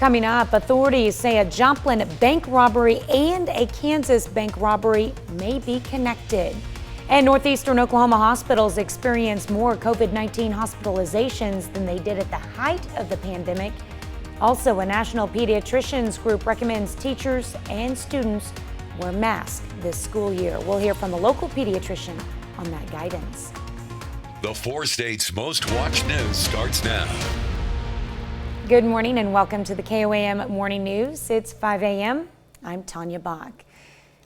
Coming up, authorities say a Joplin bank robbery and a Kansas bank robbery may be connected. And northeastern Oklahoma hospitals experienced more COVID-19 hospitalizations than they did at the height of the pandemic. Also, a national pediatricians group recommends teachers and students wear masks this school year. We'll hear from a local pediatrician on that guidance. The 4 states' most watched news starts now. Good morning and welcome to the KOAM Morning News. It's 5 a.m. I'm Tanya Bach.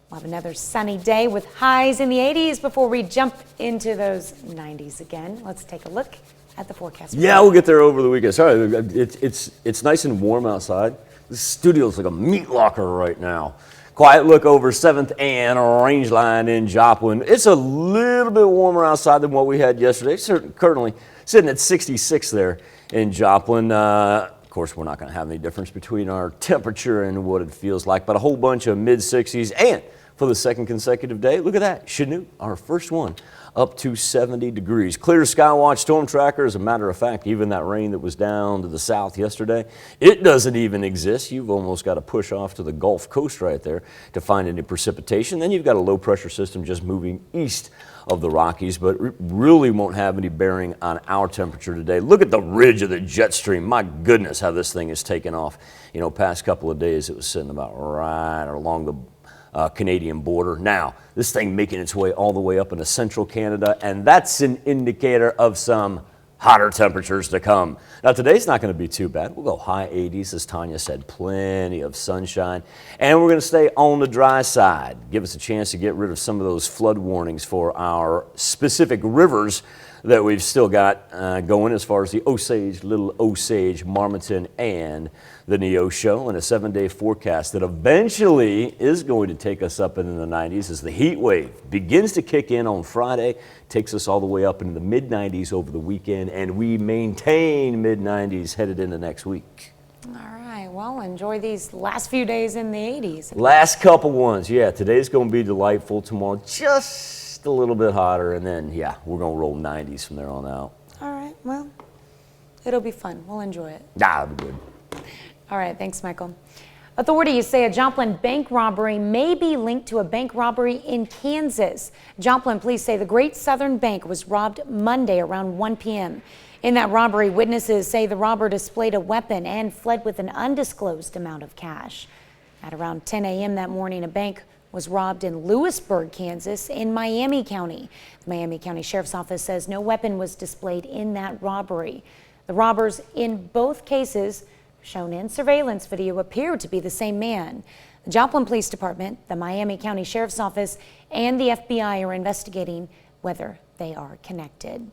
We'll have another sunny day with highs in the 80s before we jump into those 90s again. Let's take a look at the forecast. Yeah, we'll get there over the weekend. Sorry, it's nice and warm outside. This studio's like a meat locker right now. Quiet look over 7th and Range Line in Joplin. It's a little bit warmer outside than what we had yesterday. Currently sitting at 66 there in Joplin. Of course, we're not going to have any difference between our temperature and what it feels like, but a whole bunch of mid-60s. And for the second consecutive day, look at that, Chanute, our first one, up to 70 degrees. Clear Skywatch storm tracker. As a matter of fact, even that rain that was down to the south yesterday, it doesn't even exist. You've almost got to push off to the Gulf Coast right there to find any precipitation. Then you've got a low pressure system just moving east of the Rockies, but it really won't have any bearing on our temperature today. Look at the ridge of the jet stream. My goodness, how this thing is taken off. You know, past couple of days it was sitting about right along the Canadian border. Now, this thing making its way all the way up into central Canada, and that's an indicator of some hotter temperatures to come. Now, today's not going to be too bad. We'll go high 80s, as Tanya said, plenty of sunshine, and we're going to stay on the dry side. Give us a chance to get rid of some of those flood warnings for our specific rivers that we've still got going, as far as the Osage, Little Osage, Marmaton, and the Neosho, and a 7-day forecast that eventually is going to take us up into the 90s as the heat wave begins to kick in on Friday, takes us all the way up into the mid-90s over the weekend, and we maintain mid-90s headed into next week. All right, well, enjoy these last few days in the 80s. Last couple ones, yeah, today's going to be delightful. Tomorrow, just a little bit hotter, and then, yeah, we're going to roll 90s from there on out. All right, well, it'll be fun. We'll enjoy it. It'll be good. All right, thanks, Michael. Authorities say a Joplin bank robbery may be linked to a bank robbery in Kansas. Joplin police say the Great Southern Bank was robbed Monday around 1 p.m. In that robbery, witnesses say the robber displayed a weapon and fled with an undisclosed amount of cash. At around 10 a.m. that morning, a bank was robbed in Lewisburg, Kansas, in Miami County. The Miami County Sheriff's Office says no weapon was displayed in that robbery. The robbers in both cases, shown in surveillance video, appeared to be the same man. The Joplin Police Department, the Miami County Sheriff's Office, and the FBI are investigating whether they are connected.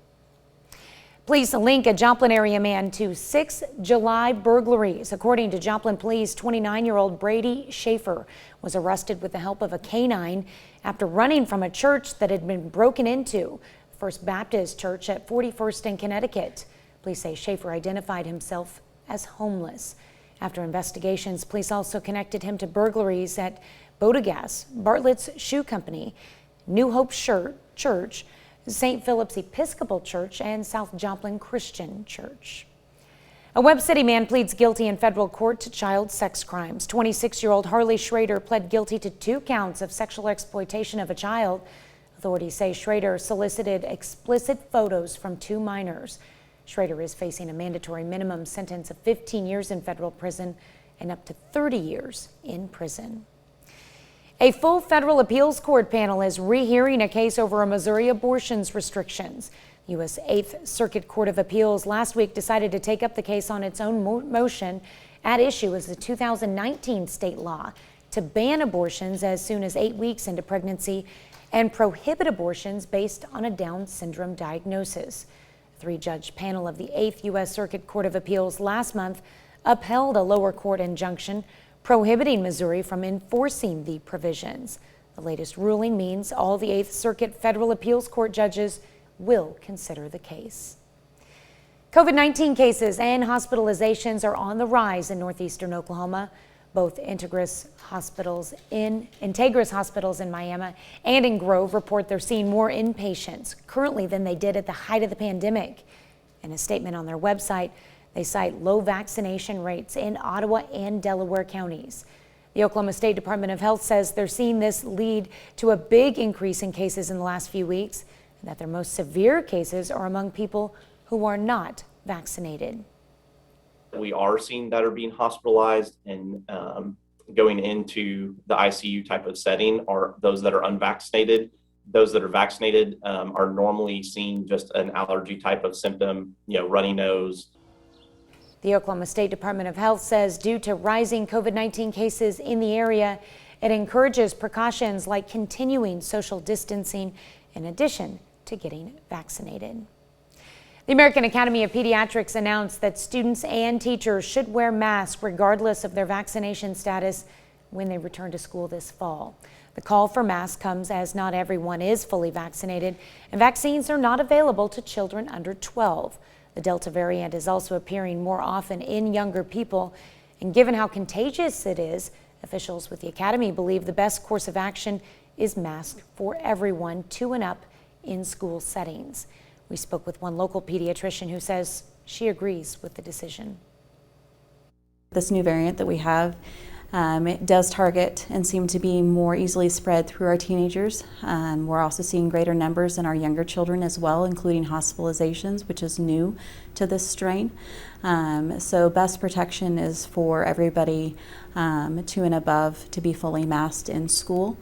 Police link a Joplin area man to 6 July burglaries. According to Joplin Police, 29-year-old Brady Schaefer was arrested with the help of a canine after running from a church that had been broken into, First Baptist Church at 41st and Connecticut. Police say Schaefer identified himself as homeless. After investigations, police also connected him to burglaries at Bodegas, Bartlett's Shoe Company, New Hope Church, St. Philip's Episcopal Church, and South Joplin Christian Church. A Webb City man pleads guilty in federal court to child sex crimes. 26-year-old Harley Schrader pled guilty to 2 counts of sexual exploitation of a child. Authorities say Schrader solicited explicit photos from 2 minors. Schrader is facing a mandatory minimum sentence of 15 years in federal prison and up to 30 years in prison. A full federal appeals court panel is rehearing a case over a Missouri abortions restrictions. The U.S. 8th Circuit Court of Appeals last week decided to take up the case on its own motion. At issue is the 2019 state law to ban abortions as soon as 8 weeks into pregnancy and prohibit abortions based on a Down syndrome diagnosis. A 3-judge panel of the 8th U.S. Circuit Court of Appeals last month upheld a lower court injunction prohibiting Missouri from enforcing the provisions. The latest ruling means all the 8th Circuit Federal Appeals Court judges will consider the case. COVID-19 cases and hospitalizations are on the rise in northeastern Oklahoma. Both Integris hospitals in Miami and in Grove report they're seeing more inpatients currently than they did at the height of the pandemic. In a statement on their website, They cite low vaccination rates in Ottawa and Delaware counties. The Oklahoma State Department of Health says they're seeing this lead to a big increase in cases in the last few weeks, and that their most severe cases are among people who are not vaccinated. We are seeing that are being hospitalized and going into the ICU type of setting are those that are unvaccinated. Those that are vaccinated are normally seeing just an allergy type of symptom, runny nose. The Oklahoma State Department of Health says due to rising COVID-19 cases in the area, it encourages precautions like continuing social distancing in addition to getting vaccinated. The American Academy of Pediatrics announced that students and teachers should wear masks regardless of their vaccination status when they return to school this fall. The call for masks comes as not everyone is fully vaccinated, and vaccines are not available to children under 12. The Delta variant is also appearing more often in younger people, and given how contagious it is, officials with the Academy believe the best course of action is masks for everyone 2 and up in school settings. We spoke with one local pediatrician who says she agrees with the decision. This new variant that we have, it does target and seem to be more easily spread through our teenagers. We're also seeing greater numbers in our younger children as well, including hospitalizations, which is new to this strain. So best protection is for everybody 2 and above to be fully masked in school.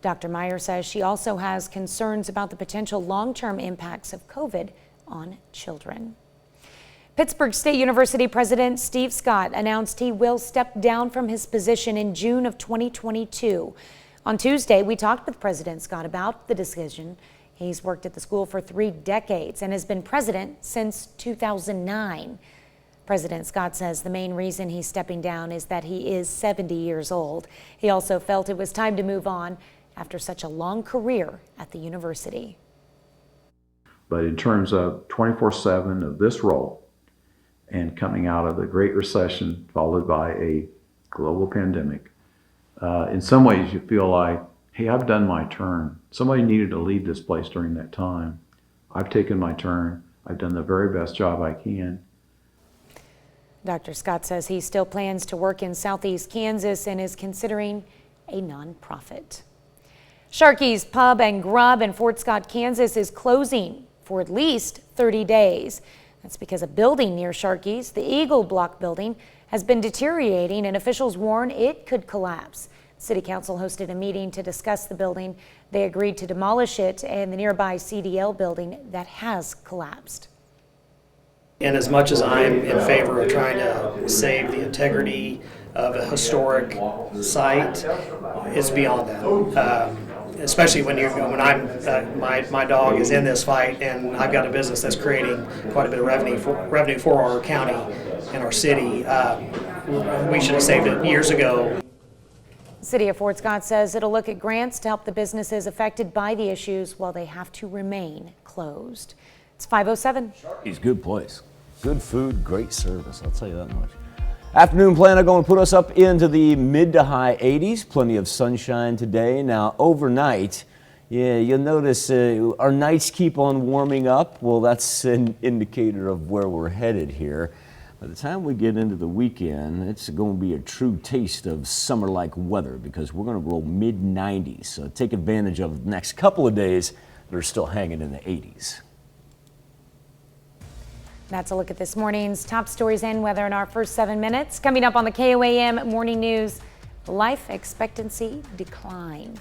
Dr. Meyer says she also has concerns about the potential long-term impacts of COVID on children. Pittsburg State University President Steve Scott announced he will step down from his position in June of 2022. On Tuesday, we talked with President Scott about the decision. He's worked at the school for 3 decades and has been president since 2009. President Scott says the main reason he's stepping down is that he is 70 years old. He also felt it was time to move on after such a long career at the university. But in terms of 24/7 of this role, and coming out of the Great Recession followed by a global pandemic, in some ways you feel like, hey, I've done my turn. Somebody needed to lead this place during that time. I've taken my turn. I've done the very best job I can. Dr. Scott says he still plans to work in Southeast Kansas and is considering a nonprofit. Sharky's Pub and Grub in Fort Scott, Kansas is closing for at least 30 days. That's because a building near Sharky's, the Eagle Block building, has been deteriorating and officials warn it could collapse. City Council hosted a meeting to discuss the building. They agreed to demolish it and the nearby CDL building that has collapsed. And as much as I'm in favor of trying to save the integrity of a historic site, it's beyond that. Especially when my dog is in this fight, and I've got a business that's creating quite a bit of revenue for our county and our city. We should have saved it years ago. The City of Fort Scott says it'll look at grants to help the businesses affected by the issues while they have to remain closed. It's 5:07. It's a good place. Good food, great service, I'll tell you that much. Afternoon planner going to put us up into the mid to high 80s. Plenty of sunshine today. Now overnight, you'll notice our nights keep on warming up. Well, that's an indicator of where we're headed here. By the time we get into the weekend, it's going to be a true taste of summer-like weather because we're going to roll mid-90s. So take advantage of the next couple of days that are still hanging in the 80s. That's a look at this morning's top stories and weather in our first 7 minutes. Coming up on the KOAM Morning News, life expectancy decline.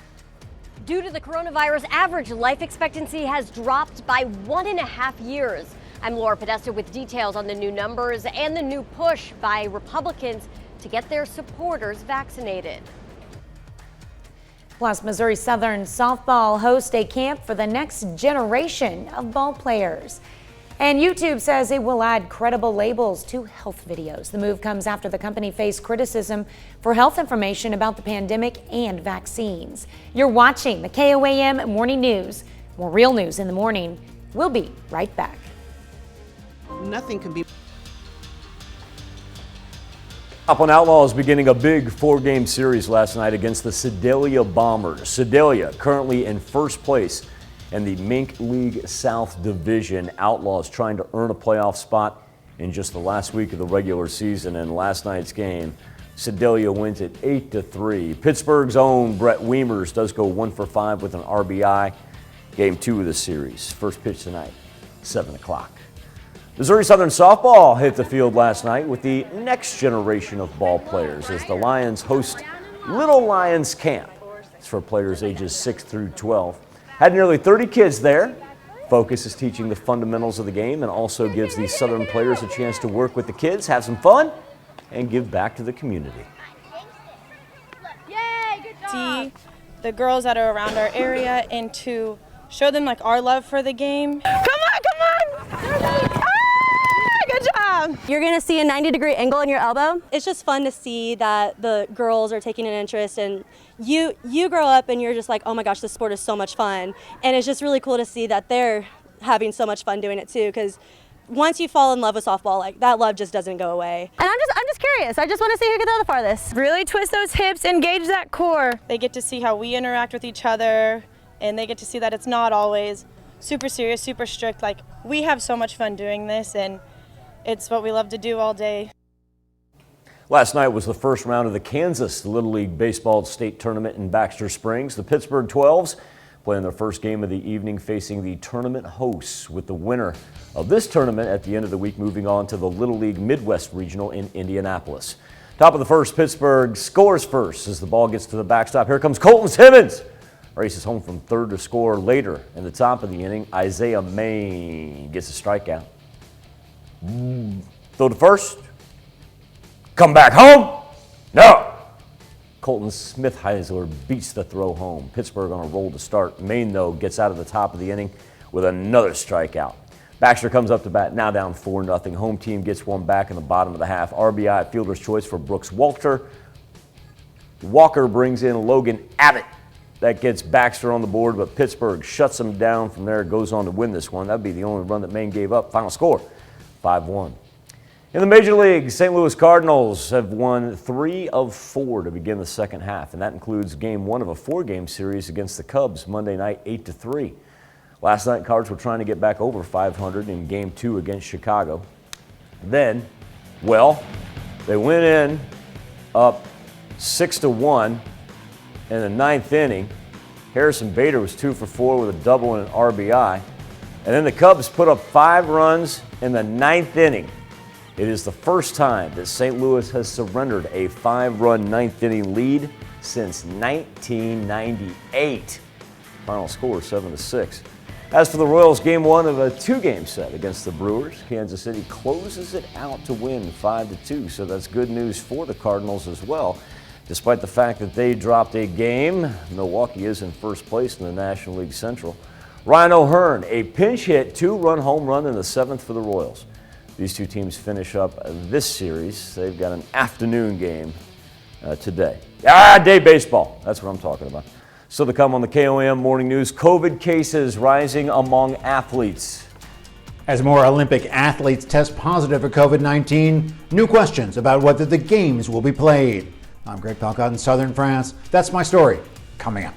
Due to the coronavirus, average life expectancy has dropped by 1.5 years. I'm Laura Podesta with details on the new numbers and the new push by Republicans to get their supporters vaccinated. Plus, Missouri Southern softball hosts a camp for the next generation of ball players. And YouTube says it will add credible labels to health videos. The move comes after the company faced criticism for health information about the pandemic and vaccines. You're watching the KOAM Morning News. More real news in the morning. We'll be right back. Nothing can be. Joplin Outlaws beginning a big 4-game series last night against the Sedalia Bombers. Sedalia currently in first place in the Mink League South Division. Outlaws trying to earn a playoff spot in just the last week of the regular season. And last night's game, Sedalia wins it 8-3. Pittsburgh's own Brett Wiemers does go 1 for 5 with an RBI. Game 2 of the series. First pitch tonight, 7 o'clock. Missouri Southern softball hit the field last night with the next generation of ball players as the Lions host Little Lions Camp. It's for players ages 6 through 12. Had nearly 30 kids there. Focus is teaching the fundamentals of the game and also gives these Southern players a chance to work with the kids, have some fun, and give back to the community. Yay, good job. See the girls that are around our area and to show them like our love for the game. Come on, come on! Good job! You're gonna see a 90-degree angle in your elbow. It's just fun to see that the girls are taking an interest, and you grow up and you're just like, oh my gosh, this sport is so much fun. And it's just really cool to see that they're having so much fun doing it too, because once you fall in love with softball, like that love just doesn't go away. And I'm just curious. I just want to see who can throw the farthest. Really twist those hips, engage that core. They get to see how we interact with each other, and they get to see that it's not always super serious, super strict. Like, we have so much fun doing this, and it's what we love to do all day. Last night was the first round of the Kansas Little League Baseball State Tournament in Baxter Springs. The Pittsburgh 12s playing their first game of the evening facing the tournament hosts, with the winner of this tournament at the end of the week moving on to the Little League Midwest Regional in Indianapolis. Top of the first, Pittsburgh scores first as the ball gets to the backstop. Here comes Colton Simmons. Races home from third to score later. In the top of the inning, Isaiah Main gets a strikeout. Throw to first. Come back home. No. Colton Smithheisler beats the throw home. Pittsburgh on a roll to start. Maine, though, gets out of the top of the inning with another strikeout. Baxter comes up to bat, now down 4-0. Home team gets one back in the bottom of the half. RBI at fielder's choice for Brooks Walter. Walker brings in Logan Abbott. That gets Baxter on the board, but Pittsburgh shuts them down from there, goes on to win this one. That'd be the only run that Maine gave up. Final score, 5-1. In the Major League, St. Louis Cardinals have won 3 of 4 to begin the second half, and that includes Game 1 of a 4-game series against the Cubs Monday night, 8-3. Last night, Cards were trying to get back over 500 in Game 2 against Chicago. Then, well, they went in up 6-1 in the 9th inning. Harrison Bader was 2 for 4 with a double and an RBI. And then the Cubs put up 5 runs in the 9th inning. It is the first time that St. Louis has surrendered a 5-run 9th inning lead since 1998. Final score 7-6. As for the Royals, Game 1 of a 2-game set against the Brewers, Kansas City closes it out to win 5-2. So that's good news for the Cardinals as well. Despite the fact that they dropped a game, Milwaukee is in first place in the National League Central. Ryan O'Hearn, a pinch hit 2-run home run in the 7th for the Royals. These two teams finish up this series. They've got an afternoon game today. Day baseball. That's what I'm talking about. Still to come on the KOAM Morning News, COVID cases rising among athletes. As more Olympic athletes test positive for COVID-19, new questions about whether the games will be played. I'm Greg Palcott in southern France. That's my story coming up.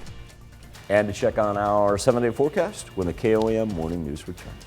And to check on our 7-day forecast when the KOAM Morning News returns.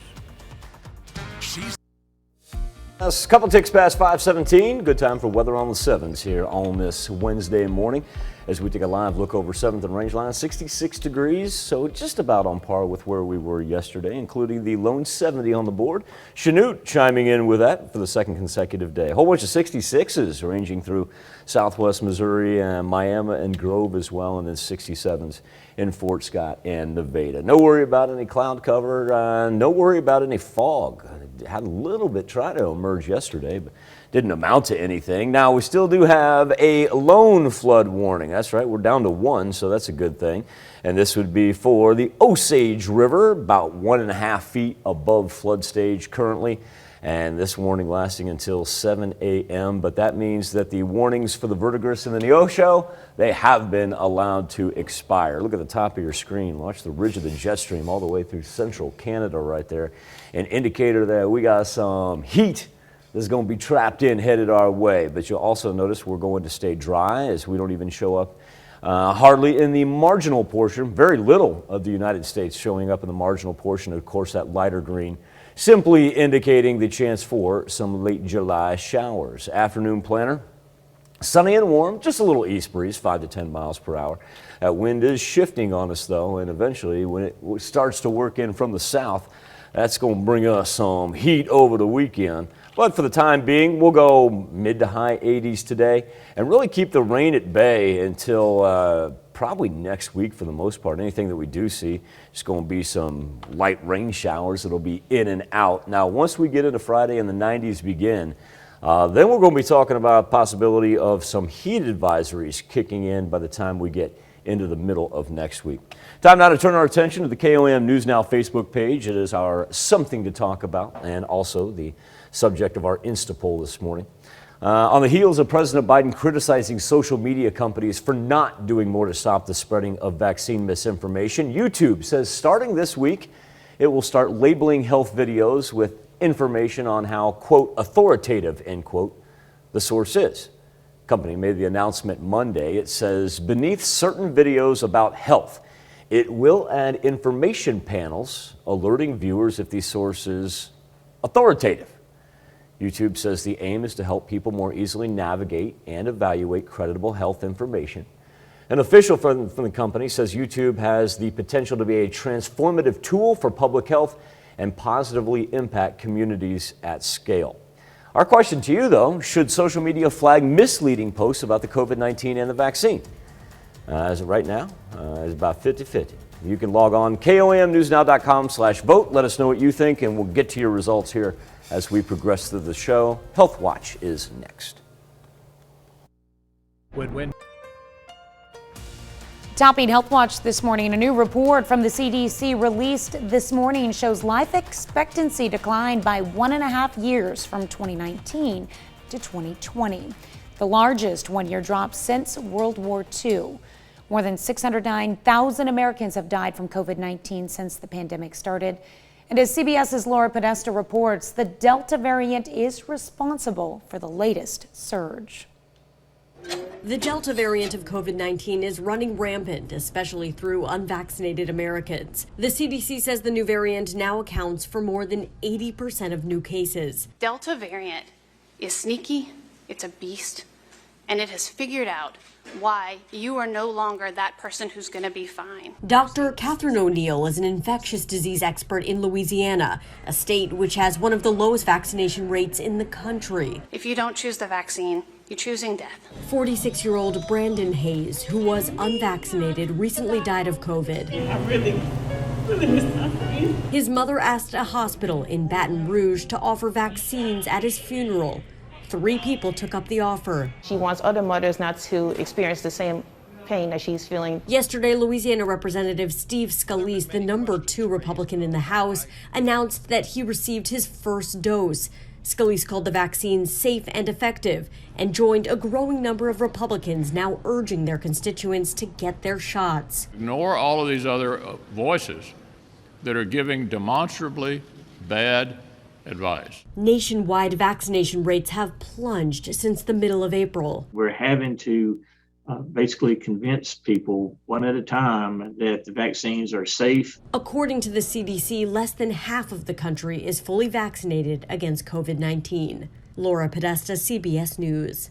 A couple ticks past 5:17. Good time for weather on the 7s here on this Wednesday morning. As we take a live look over 7th and Rangeline, 66 degrees, so just about on par with where we were yesterday, including the lone 70 on the board. Chanute chiming in with that for the second consecutive day. A whole bunch of 66s ranging through southwest Missouri and Miami and Grove as well, and then 67s in Fort Scott and Nevada. No worry about any cloud cover, no worry about any fog. It had a little bit try to emerge yesterday, but didn't amount to anything. Now, we still do have a lone flood warning. That's right, we're down to 1, so that's a good thing. And this would be for the Osage River, about 1.5 feet above flood stage currently. And this warning lasting until 7 a.m. But that means that the warnings for the Verdigris and the Neosho, they have been allowed to expire. Look at the top of your screen. Watch the ridge of the jet stream all the way through central Canada right there. An indicator that we got some heat that's going to be trapped in, headed our way. But you'll also notice we're going to stay dry as we don't even show up hardly in the marginal portion. Very little of the United States showing up in the marginal portion. Of course, that lighter green simply indicating the chance for some late July showers. Afternoon planner, sunny and warm, just a little east breeze, 5 to 10 miles per hour. That wind is shifting on us though, and eventually when it starts to work in from the south, that's going to bring us some heat over the weekend. But for the time being, we'll go mid to high 80s today and really keep the rain at bay until probably next week for the most part. Anything that we do see is going to be some light rain showers that'll be in and out. Now, once we get into Friday and the 90s begin, then we're going to be talking about possibility of some heat advisories kicking in by the time we get into the middle of next week. Time now to turn our attention to the KOAM News Now Facebook page. It is our Something to Talk About and also the subject of our Insta poll this morning. On the heels of President Biden criticizing social media companies for not doing more to stop the spreading of vaccine misinformation, YouTube says starting this week, it will start labeling health videos with information on how, quote, authoritative, end quote, the source is. The company made the announcement Monday. It says beneath certain videos about health, it will add information panels alerting viewers if the source is authoritative. YouTube says the aim is to help people more easily navigate and evaluate credible health information. An official from the company says YouTube has the potential to be a transformative tool for public health and positively impact communities at scale. Our question to you, though, should social media flag misleading posts about the COVID-19 and the vaccine? As of right now, it's about 50-50. You can log on KOAMnewsnow.com/vote. Let us know what you think, and we'll get to your results here as we progress through the show. Health Watch is next. Win-win. Topping Health Watch this morning, a new report from the CDC released this morning shows life expectancy declined by 1.5 years from 2019 to 2020, the largest one-year drop since World War II. More than 609,000 Americans have died from COVID-19 since the pandemic started. And as CBS's Laura Podesta reports, the Delta variant is responsible for the latest surge. The Delta variant of COVID-19 is running rampant, especially through unvaccinated Americans. The CDC says the new variant now accounts for more than 80% of new cases. Delta variant is sneaky, it's a beast, and it has figured out why you are no longer that person who's going to be fine. Dr. Catherine O'Neill is an infectious disease expert in Louisiana, a state which has one of the lowest vaccination rates in the country. If you don't choose the vaccine, you're choosing death. 46-year-old Brandon Hayes, who was unvaccinated, recently died of COVID. I really was suffering. His mother asked a hospital in Baton Rouge to offer vaccines at his funeral. 3 people took up the offer. She wants other mothers not to experience the same pain that she's feeling. Yesterday, Louisiana Representative Steve Scalise, the number 2 Republican in the House, announced that he received his first dose. Scalise called the vaccine safe and effective and joined a growing number of Republicans now urging their constituents to get their shots. Ignore all of these other voices that are giving demonstrably bad advice. Nationwide vaccination rates have plunged since the middle of April. We're having to basically convince people one at a time that the vaccines are safe. According to the CDC, less than half of the country is fully vaccinated against COVID-19. Laura Podesta, CBS News.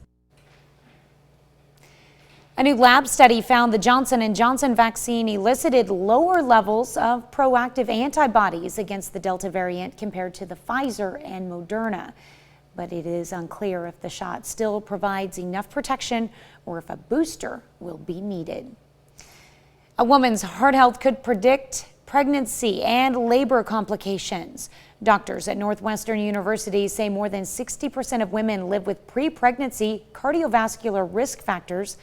A new lab study found the Johnson & Johnson vaccine elicited lower levels of proactive antibodies against the Delta variant compared to the Pfizer and Moderna. But it is unclear if the shot still provides enough protection or if a booster will be needed. A woman's heart health could predict pregnancy and labor complications. Doctors at Northwestern University say more than 60% of women live with pre-pregnancy cardiovascular risk factors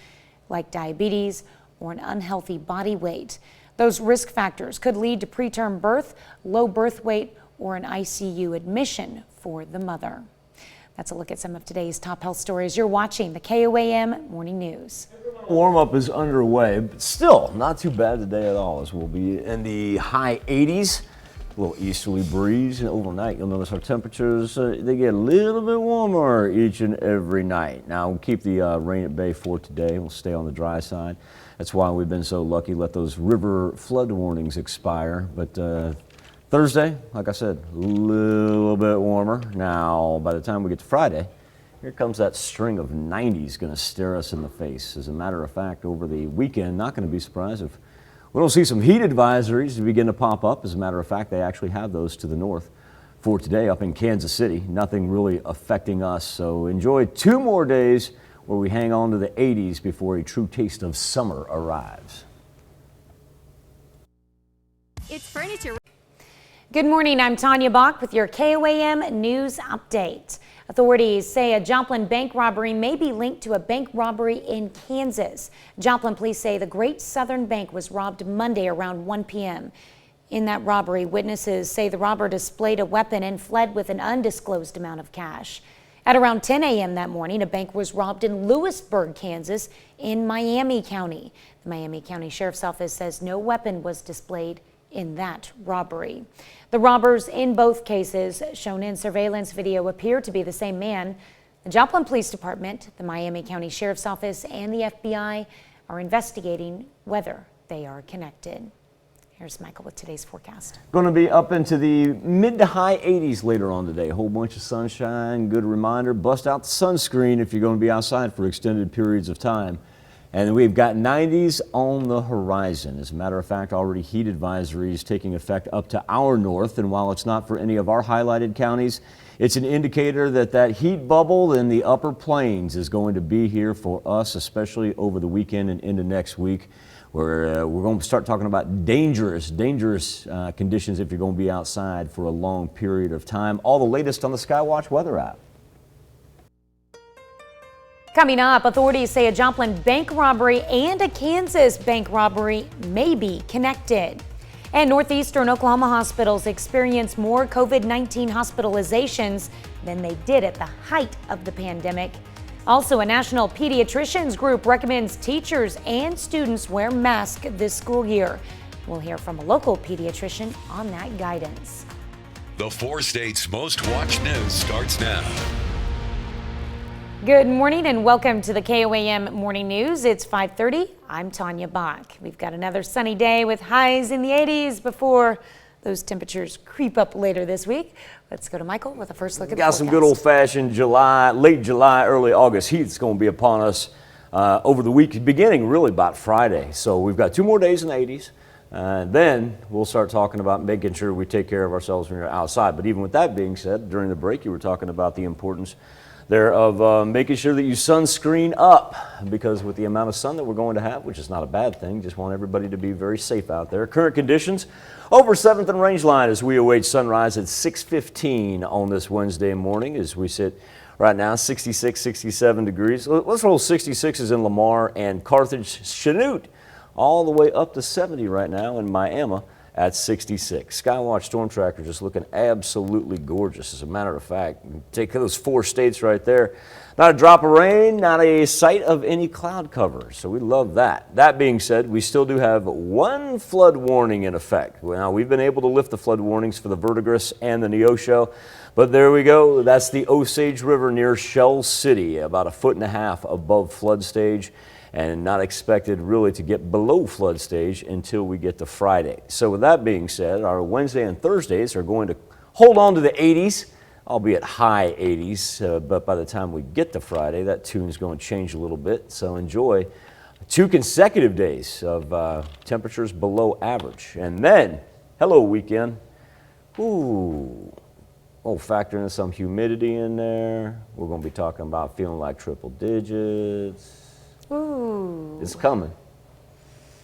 like diabetes or an unhealthy body weight. Those risk factors could lead to preterm birth, low birth weight, or an ICU admission for the mother. That's a look at some of today's top health stories. You're watching the KOAM Morning News. Warm-up is underway, but still not too bad today at all, as we'll be in the high 80s. A little easterly breeze, and overnight you'll notice our temperatures, they get a little bit warmer each and every night. Now we'll keep the rain at bay for today. We'll stay on the dry side. That's why we've been so lucky, let those river flood warnings expire. But Thursday, like I said, a little bit warmer. Now, by the time we get to Friday, here comes that string of 90s going to stare us in the face. As a matter of fact, over the weekend, not going to be surprised if we don't see some heat advisories begin to pop up. As a matter of fact, they actually have those to the north for today up in Kansas City. Nothing really affecting us. So enjoy 2 more days where we hang on to the 80s before a true taste of summer arrives. It's furniture. Good morning, I'm Tanya Bach with your KOAM News Update. Authorities say a Joplin bank robbery may be linked to a bank robbery in Kansas. Joplin police say the Great Southern Bank was robbed Monday around 1 p.m. In that robbery, witnesses say the robber displayed a weapon and fled with an undisclosed amount of cash. At around 10 a.m. that morning, a bank was robbed in Lewisburg, Kansas, in Miami County. The Miami County Sheriff's Office says no weapon was displayed in that robbery. The robbers in both cases, shown in surveillance video, appear to be the same man. The Joplin Police Department, the Miami County Sheriff's Office, and the FBI are investigating whether they are connected. Here's Michael with today's forecast. Going to be up into the mid to high 80s later on today. A whole bunch of sunshine. Good reminder, bust out the sunscreen if you're going to be outside for extended periods of time. And we've got 90s on the horizon. As a matter of fact, already heat advisories taking effect up to our north. And while it's not for any of our highlighted counties, it's an indicator that that heat bubble in the upper plains is going to be here for us, especially over the weekend and into next week, where we're going to start talking about dangerous conditions if you're going to be outside for a long period of time. All the latest on the Skywatch weather app. Coming up, authorities say a Joplin bank robbery and a Kansas bank robbery may be connected. And northeastern Oklahoma hospitals experience more COVID-19 hospitalizations than they did at the height of the pandemic. Also, a national pediatricians group recommends teachers and students wear masks this school year. We'll hear from a local pediatrician on that guidance. The 4 states' most watched news starts now. Good morning and welcome to the KOAM Morning News. It's 5:30. I'm Tanya Bach. We've got another sunny day with highs in the 80s before those temperatures creep up later this week. Let's go to Michael with a first look at the forecast. Got some good old-fashioned July, late July, early August heat that's going to be upon us over the week, beginning really about Friday. So we've got 2 more days in the 80s. Then we'll start talking about making sure we take care of ourselves when you're outside. But even with that being said, during the break you were talking about the importance there of making sure that you sunscreen up, because with the amount of sun that we're going to have, which is not a bad thing, just want everybody to be very safe out there. Current conditions over 7th and Rangeline as we await sunrise at 6:15 on this Wednesday morning as we sit right now 66, 67 degrees. Let's roll 66s in Lamar and Carthage, Chanute, all the way up to 70 right now in Miami at 66. Skywatch Storm Tracker just looking absolutely gorgeous. As a matter of fact, take those 4 states right there. Not a drop of rain, not a sight of any cloud cover. So we love that. That being said, we still do have 1 flood warning in effect. Now, we've been able to lift the flood warnings for the Verdigris and the Neosho, but there we go. That's the Osage River near Shell City, about 1.5 feet above flood stage, and not expected really to get below flood stage until we get to Friday. So with that being said, our Wednesday and Thursdays are going to hold on to the 80s, albeit high 80s, but by the time we get to Friday, that tune's going to change a little bit. So enjoy 2 consecutive days of temperatures below average. And then, hello weekend. Ooh. Oh, factor in some humidity in there. We're going to be talking about feeling like triple digits. Ooh. It's coming.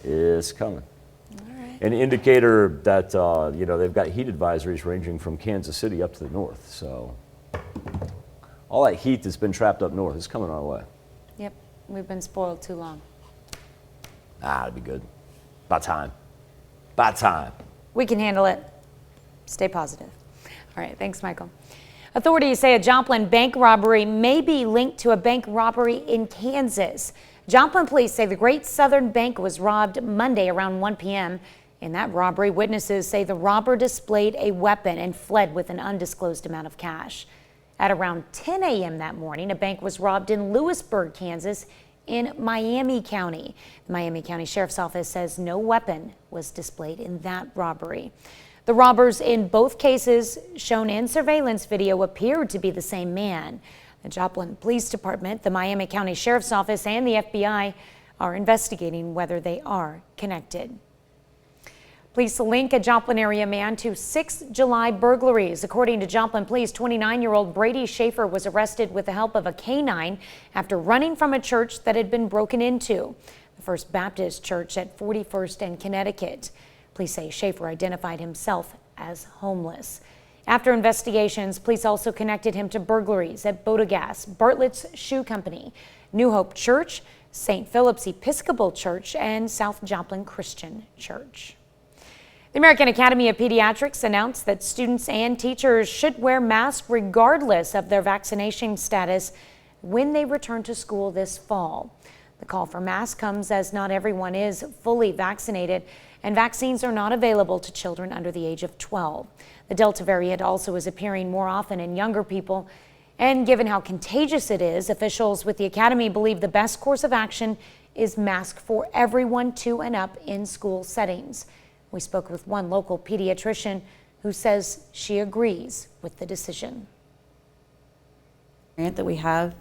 It's coming. All right. An indicator that, they've got heat advisories ranging from Kansas City up to the north. So all that heat that's been trapped up north is coming our way. Yep, we've been spoiled too long. It'd be good. About time. About time. We can handle it. Stay positive. All right, thanks, Michael. Authorities say a Joplin bank robbery may be linked to a bank robbery in Kansas. Joplin police say the Great Southern Bank was robbed Monday around 1 p.m. In that robbery, witnesses say the robber displayed a weapon and fled with an undisclosed amount of cash. At around 10 a.m. that morning, a bank was robbed in Lewisburg, Kansas, in Miami County. The Miami County Sheriff's Office says no weapon was displayed in that robbery. The robbers in both cases shown in surveillance video appeared to be the same man. The Joplin Police Department, the Miami County Sheriff's Office, and the FBI are investigating whether they are connected. Police link a Joplin area man to 6 July burglaries. According to Joplin Police, 29-year-old Brady Schaefer was arrested with the help of a canine after running from a church that had been broken into, the First Baptist Church at 41st and Connecticut. Police say Schaefer identified himself as homeless. After investigations, police also connected him to burglaries at Bodegas, Bartlett's Shoe Company, New Hope Church, St. Philip's Episcopal Church, and South Joplin Christian Church. The American Academy of Pediatrics announced that students and teachers should wear masks regardless of their vaccination status when they return to school this fall. The call for masks comes as not everyone is fully vaccinated, and vaccines are not available to children under the age of 12. The Delta variant also is appearing more often in younger people, and given how contagious it is, officials with the Academy believe the best course of action is mask for everyone 2 and up in school settings. We spoke with one local pediatrician who says she agrees with the decision. That we have,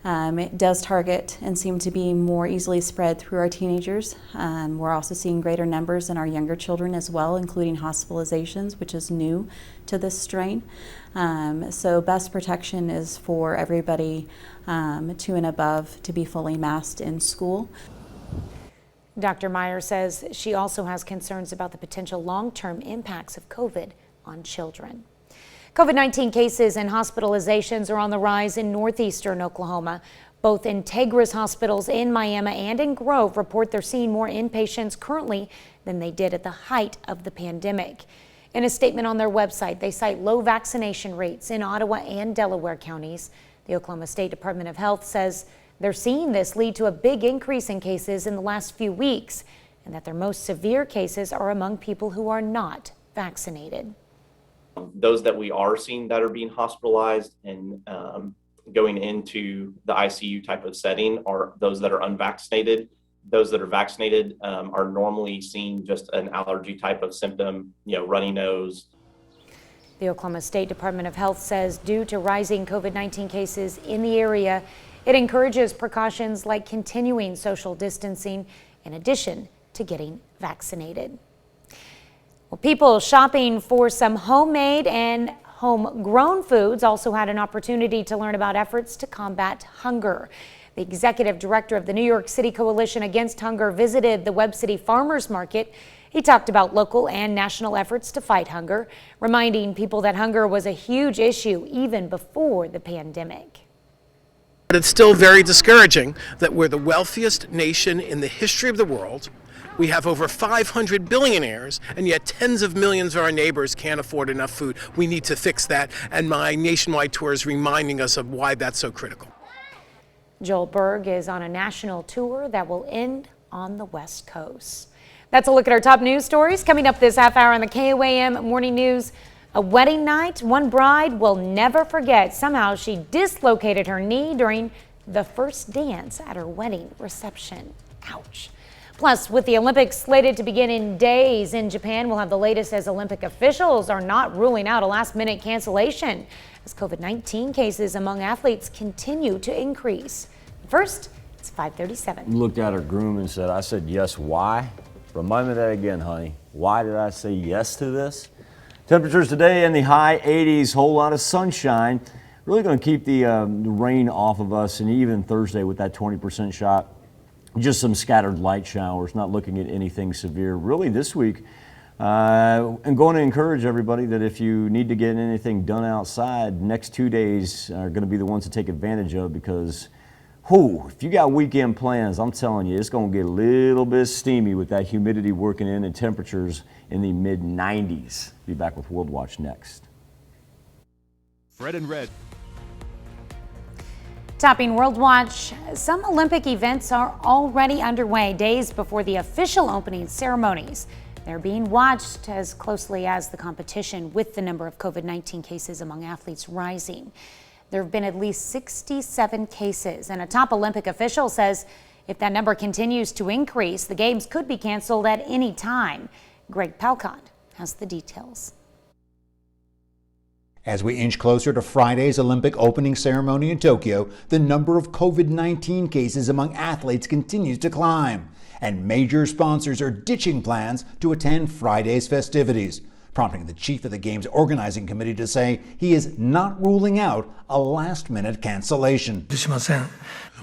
it does target and seem to be more easily spread through our teenagers. We're also seeing greater numbers in our younger children as well, including hospitalizations, which is new to this strain. So best protection is for everybody 2 and above to be fully masked in school. Dr. Meyer says she also has concerns about the potential long-term impacts of COVID on children. COVID-19 cases and hospitalizations are on the rise in northeastern Oklahoma. Both Integris hospitals in Miami and in Grove report they're seeing more inpatients currently than they did at the height of the pandemic. In a statement on their website, they cite low vaccination rates in Ottawa and Delaware counties. The Oklahoma State Department of Health says they're seeing this lead to a big increase in cases in the last few weeks, and that their most severe cases are among people who are not vaccinated. Those that we are seeing that are being hospitalized and going into the ICU type of setting are those that are unvaccinated. Those that are vaccinated are normally seeing just an allergy type of symptom, runny nose. The Oklahoma State Department of Health says due to rising COVID-19 cases in the area, it encourages precautions like continuing social distancing in addition to getting vaccinated. Well, people shopping for some homemade and homegrown foods also had an opportunity to learn about efforts to combat hunger. The executive director of the New York City Coalition Against Hunger visited the Webb City Farmers Market. He talked about local and national efforts to fight hunger, reminding people that hunger was a huge issue even before the pandemic. But it's still very discouraging that we're the wealthiest nation in the history of the world. We have over 500 billionaires, and yet tens of millions of our neighbors can't afford enough food. We need to fix that, and my nationwide tour is reminding us of why that's so critical. Joel Berg is on a national tour that will end on the West Coast. That's a look at our top news stories. Coming up this half hour on the KOAM Morning News, a wedding night one bride will never forget. Somehow she dislocated her knee during the first dance at her wedding reception. Ouch. Plus, with the Olympics slated to begin in days in Japan, we'll have the latest as Olympic officials are not ruling out a last-minute cancellation as COVID-19 cases among athletes continue to increase. First, it's 5:37. Looked at her groom and said, I said yes, why? Remind me that again, honey. Why did I say yes to this? Temperatures today in the high 80s, whole lot of sunshine. Really going to keep the rain off of us, and even Thursday with that 20% shot. Just some scattered light showers, not looking at anything severe. Really this week, I'm going to encourage everybody that if you need to get anything done outside, next 2 days are going to be the ones to take advantage of because, if you got weekend plans, I'm telling you, it's going to get a little bit steamy with that humidity working in and temperatures in the mid-90s. Be back with World Watch next. Fred and Red. Topping World Watch, some Olympic events are already underway days before the official opening ceremonies. They're being watched as closely as the competition, with the number of COVID-19 cases among athletes rising. There have been at least 67 cases, and a top Olympic official says if that number continues to increase, the games could be canceled at any time. Greg Palcott has the details. As we inch closer to Friday's Olympic opening ceremony in Tokyo, the number of COVID-19 cases among athletes continues to climb, and major sponsors are ditching plans to attend Friday's festivities, prompting the chief of the Games organizing committee to say he is not ruling out a last-minute cancellation.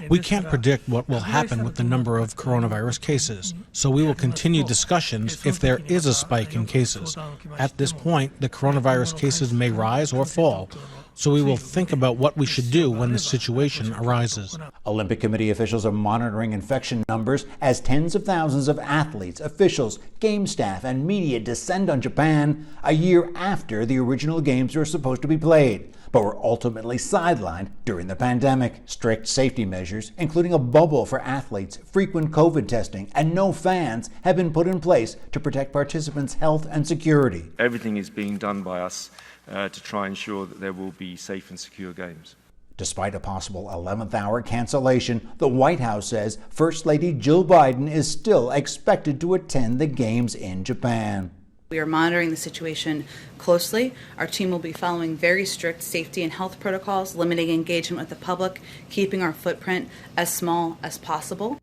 We can't predict what will happen with the number of coronavirus cases, so we will continue discussions if there is a spike in cases. At this point, the coronavirus cases may rise or fall, so we will think about what we should do when the situation arises. Olympic Committee officials are monitoring infection numbers as tens of thousands of athletes, officials, game staff, and media descend on Japan a year after the original games were supposed to be played, but were ultimately sidelined during the pandemic. Strict safety measures, including a bubble for athletes, frequent COVID testing, and no fans, have been put in place to protect participants' health and security. Everything is being done by us to try and ensure that there will be safe and secure games. Despite a possible 11th hour cancellation, the White House says First Lady Jill Biden is still expected to attend the games in Japan. We are monitoring the situation closely. Our team will be following very strict safety and health protocols, limiting engagement with the public, keeping our footprint as small as possible.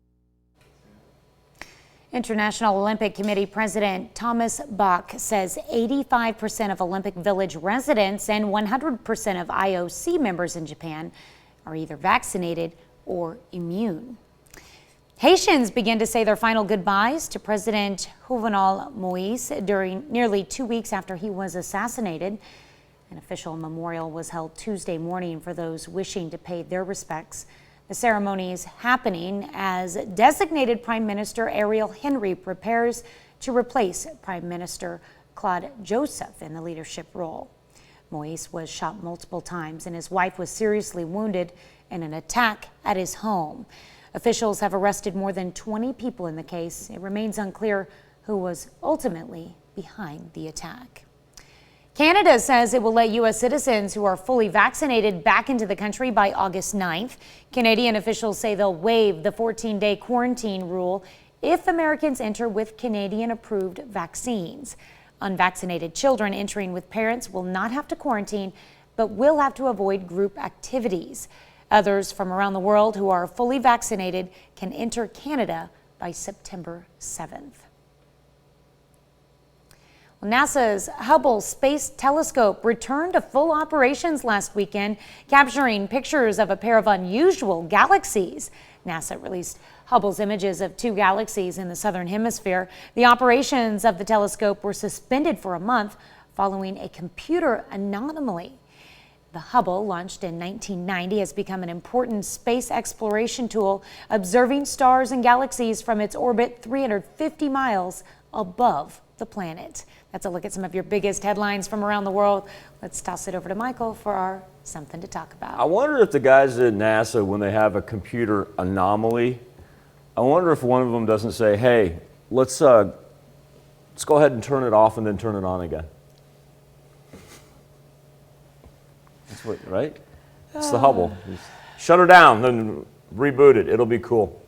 International Olympic Committee President Thomas Bach says 85% of Olympic Village residents and 100% of IOC members in Japan are either vaccinated or immune. Haitians begin to say their final goodbyes to President Jovenel Moise during nearly 2 weeks after he was assassinated. An official memorial was held Tuesday morning for those wishing to pay their respects. The ceremony is happening as designated Prime Minister Ariel Henry prepares to replace Prime Minister Claude Joseph in the leadership role. Moise was shot multiple times and his wife was seriously wounded in an attack at his home. Officials have arrested more than 20 people in the case. It remains unclear who was ultimately behind the attack. Canada says it will let U.S. citizens who are fully vaccinated back into the country by August 9th. Canadian officials say they'll waive the 14-day quarantine rule if Americans enter with Canadian-approved vaccines. Unvaccinated children entering with parents will not have to quarantine, but will have to avoid group activities. Others from around the world who are fully vaccinated can enter Canada by September 7th. NASA's Hubble Space Telescope returned to full operations last weekend, capturing pictures of a pair of unusual galaxies. NASA released Hubble's images of two galaxies in the southern hemisphere. The operations of the telescope were suspended for a month following a computer anomaly. The Hubble, launched in 1990, has become an important space exploration tool, observing stars and galaxies from its orbit 350 miles above the planet. That's a look at some of your biggest headlines from around the world. Let's toss it over to Michael for our Something to Talk About. I wonder if the guys at NASA, when they have a computer anomaly, I wonder if one of them doesn't say, hey, let's go ahead and turn it off and then turn it on again. That's what, right? It's the Hubble. Shut her down, then reboot it. It'll be cool.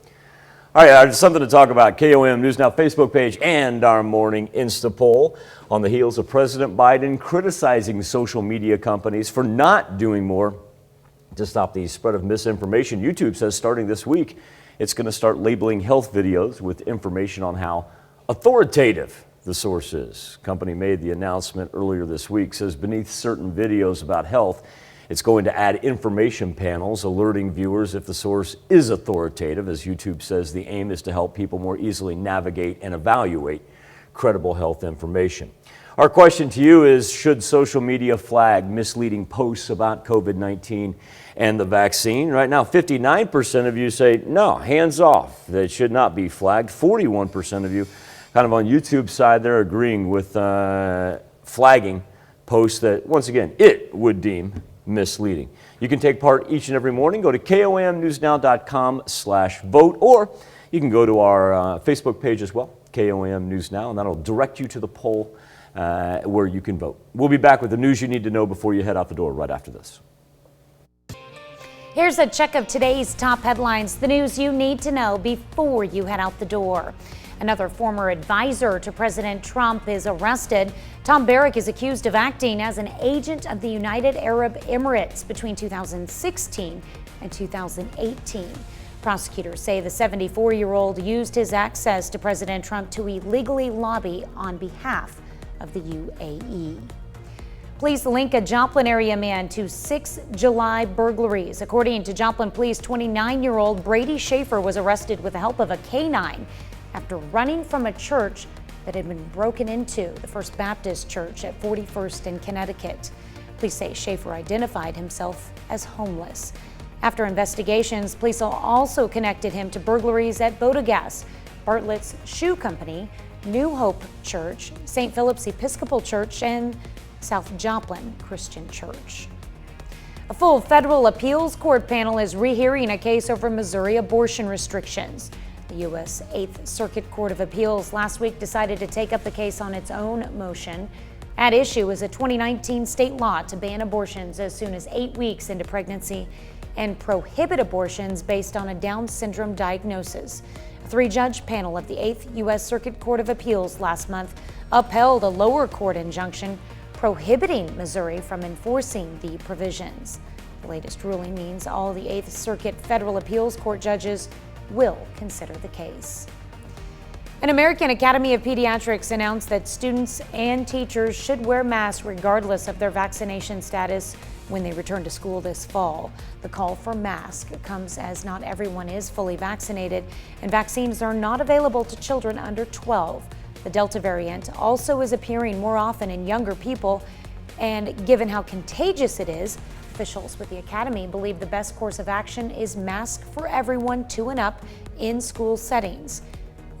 All right, something to talk about. KOAM News Now Facebook page and our morning Insta poll on the heels of President Biden criticizing social media companies for not doing more to stop the spread of misinformation. YouTube says starting this week, it's going to start labeling health videos with information on how authoritative the source is. Company made the announcement earlier this week, says beneath certain videos about health, it's going to add information panels alerting viewers if the source is authoritative. As YouTube says, the aim is to help people more easily navigate and evaluate credible health information. Our question to you is, should social media flag misleading posts about COVID-19 and the vaccine? Right now, 59% of you say no, hands off. They should not be flagged. 41% of you kind of on YouTube's side, they're agreeing with flagging posts that, once again, it would deem misleading. You can take part each and every morning. Go to KOAMNewsNow.com/vote, or you can go to our Facebook page as well, KOAM News Now, and that'll direct you to the poll where you can vote. We'll be back with the news you need to know before you head out the door right after this. Here's a check of today's top headlines, the news you need to know before you head out the door. Another former advisor to President Trump is arrested. Tom Barrack is accused of acting as an agent of the United Arab Emirates between 2016 and 2018. Prosecutors say the 74-year-old used his access to President Trump to illegally lobby on behalf of the UAE. Police link a Joplin area man to 6 July burglaries. According to Joplin Police, 29-year-old Brady Schaefer was arrested with the help of a canine after running from a church that had been broken into, the First Baptist Church at 41st in Connecticut. Police say Schaefer identified himself as homeless. After investigations, police also connected him to burglaries at Bodegas, Bartlett's Shoe Company, New Hope Church, St. Philip's Episcopal Church, and South Joplin Christian Church. A full federal appeals court panel is rehearing a case over Missouri abortion restrictions. The U.S. 8th Circuit Court of Appeals last week decided to take up the case on its own motion. At issue is a 2019 state law to ban abortions as soon as 8 weeks into pregnancy and prohibit abortions based on a Down syndrome diagnosis. A 3-judge panel of the 8th U.S. Circuit Court of Appeals last month upheld a lower court injunction prohibiting Missouri from enforcing the provisions. The latest ruling means all the 8th Circuit Federal Appeals Court judges will consider the case. An American Academy of Pediatrics announced that students and teachers should wear masks regardless of their vaccination status when they return to school this fall. The call for masks comes as not everyone is fully vaccinated, and vaccines are not available to children under 12. The Delta variant also is appearing more often in younger people, and given how contagious it is, officials with the Academy believe the best course of action is mask for everyone 2 and up in school settings.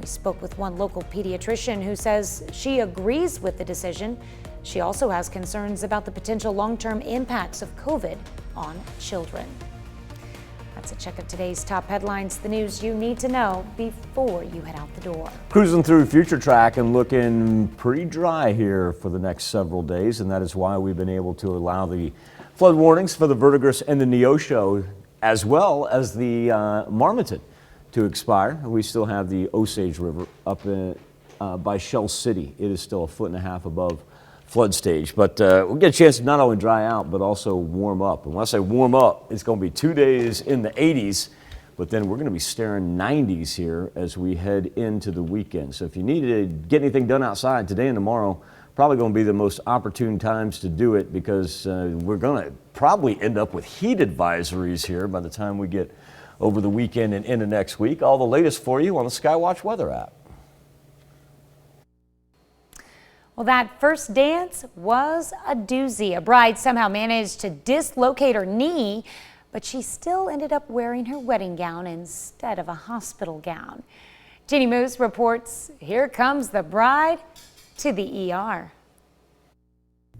We spoke with one local pediatrician who says she agrees with the decision. She also has concerns about the potential long-term impacts of COVID on children. That's a check of today's top headlines, the news you need to know before you head out the door. Cruising through Future Track and looking pretty dry here for the next several days, and that is why we've been able to allow the flood warnings for the Verdigris and the Neosho, as well as the Marmaton, to expire. We still have the Osage River up by Shell City. It is still 1.5 feet above flood stage, but we'll get a chance to not only dry out but also warm up. And when I say warm up, it's going to be 2 days in the 80s, but then we're going to be staring 90s here as we head into the weekend. So if you need to get anything done outside today and tomorrow, probably going to be the most opportune times to do it, because we're going to probably end up with heat advisories here by the time we get over the weekend and into next week. All the latest for you on the Skywatch weather app. Well, that first dance was a doozy. A bride somehow managed to dislocate her knee, but she still ended up wearing her wedding gown instead of a hospital gown. Jeannie Moose reports, here comes the bride to the ER.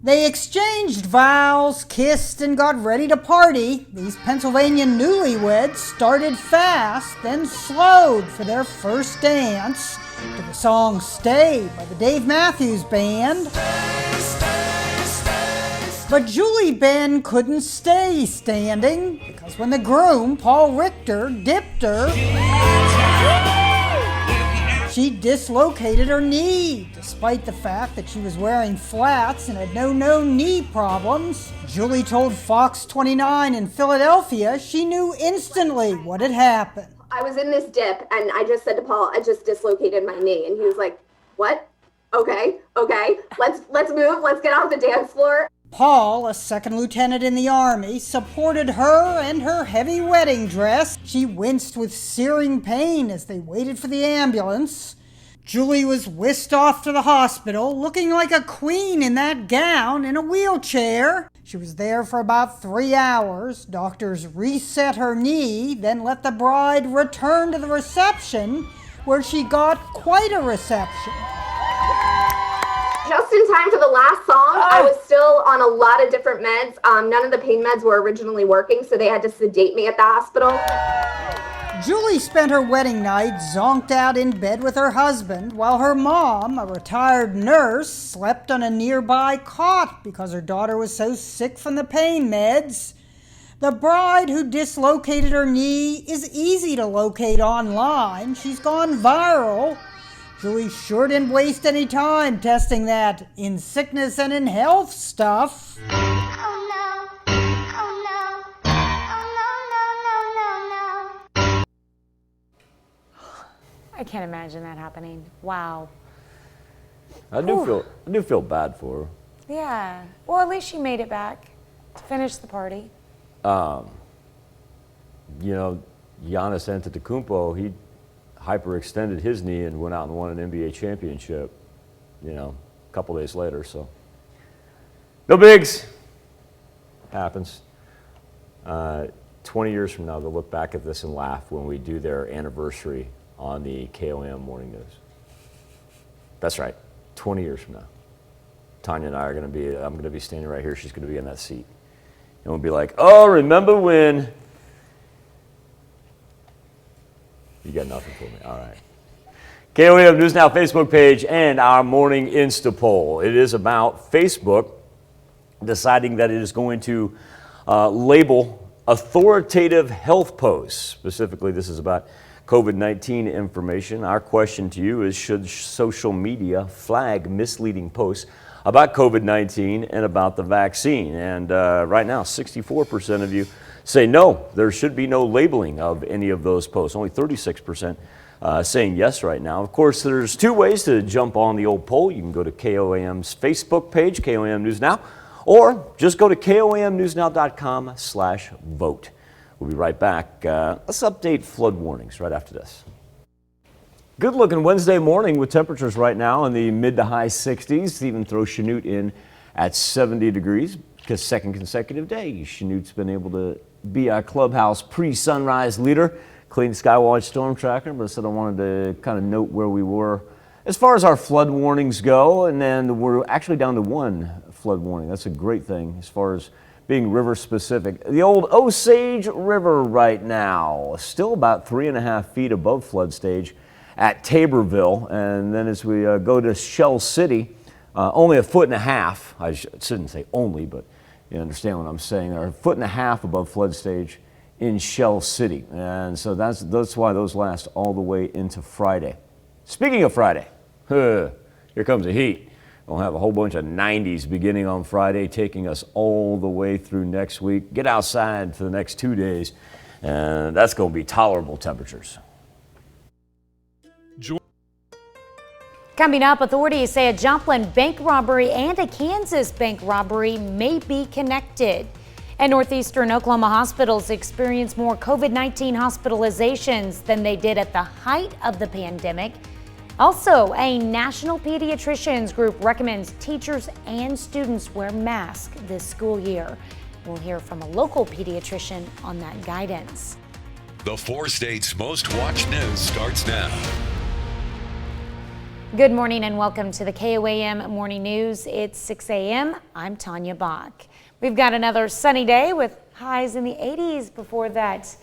They exchanged vows, kissed, and got ready to party. These Pennsylvania newlyweds started fast, then slowed for their first dance to the song Stay by the Dave Matthews Band. But Julie Ben couldn't stay standing, because when the groom, Paul Richter, dipped her, she dislocated her knee, despite the fact that she was wearing flats and had no known knee problems. Julie told Fox 29 in Philadelphia she knew instantly what had happened. I was in this dip and I just said to Paul, I just dislocated my knee. And he was like, what? Okay, let's move, let's get off the dance floor. Paul, a second lieutenant in the Army, supported her and her heavy wedding dress. She winced with searing pain as they waited for the ambulance. Julie was whisked off to the hospital, looking like a queen in that gown in a wheelchair. She was there for about 3 hours. Doctors reset her knee, then let the bride return to the reception, where she got quite a reception. Just in time for the last song, I was still on a lot of different meds. None of the pain meds were originally working, so they had to sedate me at the hospital. Julie spent her wedding night zonked out in bed with her husband, while her mom, a retired nurse, slept on a nearby cot because her daughter was so sick from the pain meds. The bride who dislocated her knee is easy to locate online. She's gone viral. Julie sure didn't waste any time testing that in sickness and in health stuff. I can't imagine that happening. Wow. I do feel bad for her. Yeah. Well, at least she made it back to finish the party. You know, Giannis Antetokounmpo, he hyperextended his knee and went out and won an NBA championship, you know, a couple days later. So, no bigs. Happens. 20 years from now, they'll look back at this and laugh when we do their anniversary on the KOAM Morning News. That's right, 20 years from now. Tanya and I are going to be, I'm going to be standing right here, she's going to be in that seat. And we'll be like, oh, remember when? You got nothing for me, all right. KOAM News Now Facebook page and our morning Insta poll. It is about Facebook deciding that it is going to label authoritative health posts. Specifically, this is about COVID-19 information. Our question to you is, should social media flag misleading posts about COVID-19 and about the vaccine? And right now, 64% of you say no, there should be no labeling of any of those posts. Only 36% saying yes right now. Of course, there's two ways to jump on the old poll. You can go to KOAM's Facebook page, KOAM News Now, or just go to KOAMNewsNow.com/vote. We'll be right back. Let's update flood warnings right after this. Good looking Wednesday morning with temperatures right now in the mid to high 60s. Even throw Chanute in at 70 degrees because second consecutive day. Chanute's been able to be our clubhouse pre-sunrise leader. Clean Skywatch Storm Tracker, but I said I wanted to kind of note where we were as far as our flood warnings go, and then we're actually down to one flood warning. That's a great thing as far as being river specific. The old Osage River right now, still about 3.5 feet above flood stage at Taborville. And then as we go to Shell City, only 1.5 feet. I shouldn't say only, but you understand what I'm saying. They're 1.5 feet above flood stage in Shell City. And so that's why those last all the way into Friday. Speaking of Friday, here comes the heat. We'll have a whole bunch of 90s beginning on Friday, taking us all the way through next week. Get outside for the next 2 days, and that's going to be tolerable temperatures. Coming up, authorities say a Joplin bank robbery and a Kansas bank robbery may be connected. And northeastern Oklahoma hospitals experience more COVID-19 hospitalizations than they did at the height of the pandemic. Also, a national pediatricians group recommends teachers and students wear masks this school year. We'll hear from a local pediatrician on that guidance. The 4 states' most watched news starts now. Good morning and welcome to the KOAM Morning News. It's 6 a.m. I'm Tanya Bach. We've got another sunny day with highs in the 80s before that.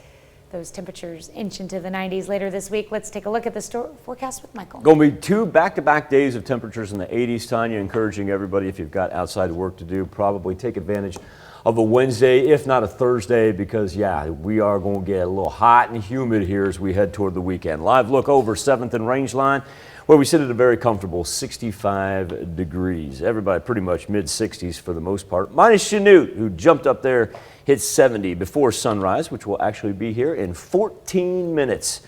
Those temperatures inch into the 90s later this week. Let's take a look at the forecast with Michael. Going to be 2 back-to-back days of temperatures in the 80s, Tanya, encouraging everybody, if you've got outside work to do, probably take advantage of a Wednesday, if not a Thursday, because, yeah, we are going to get a little hot and humid here as we head toward the weekend. Live look over 7th and Rangeline, where we sit at a very comfortable 65 degrees. Everybody pretty much mid-60s for the most part, minus Chanute, who jumped up there, hit 70 before sunrise, which will actually be here in 14 minutes,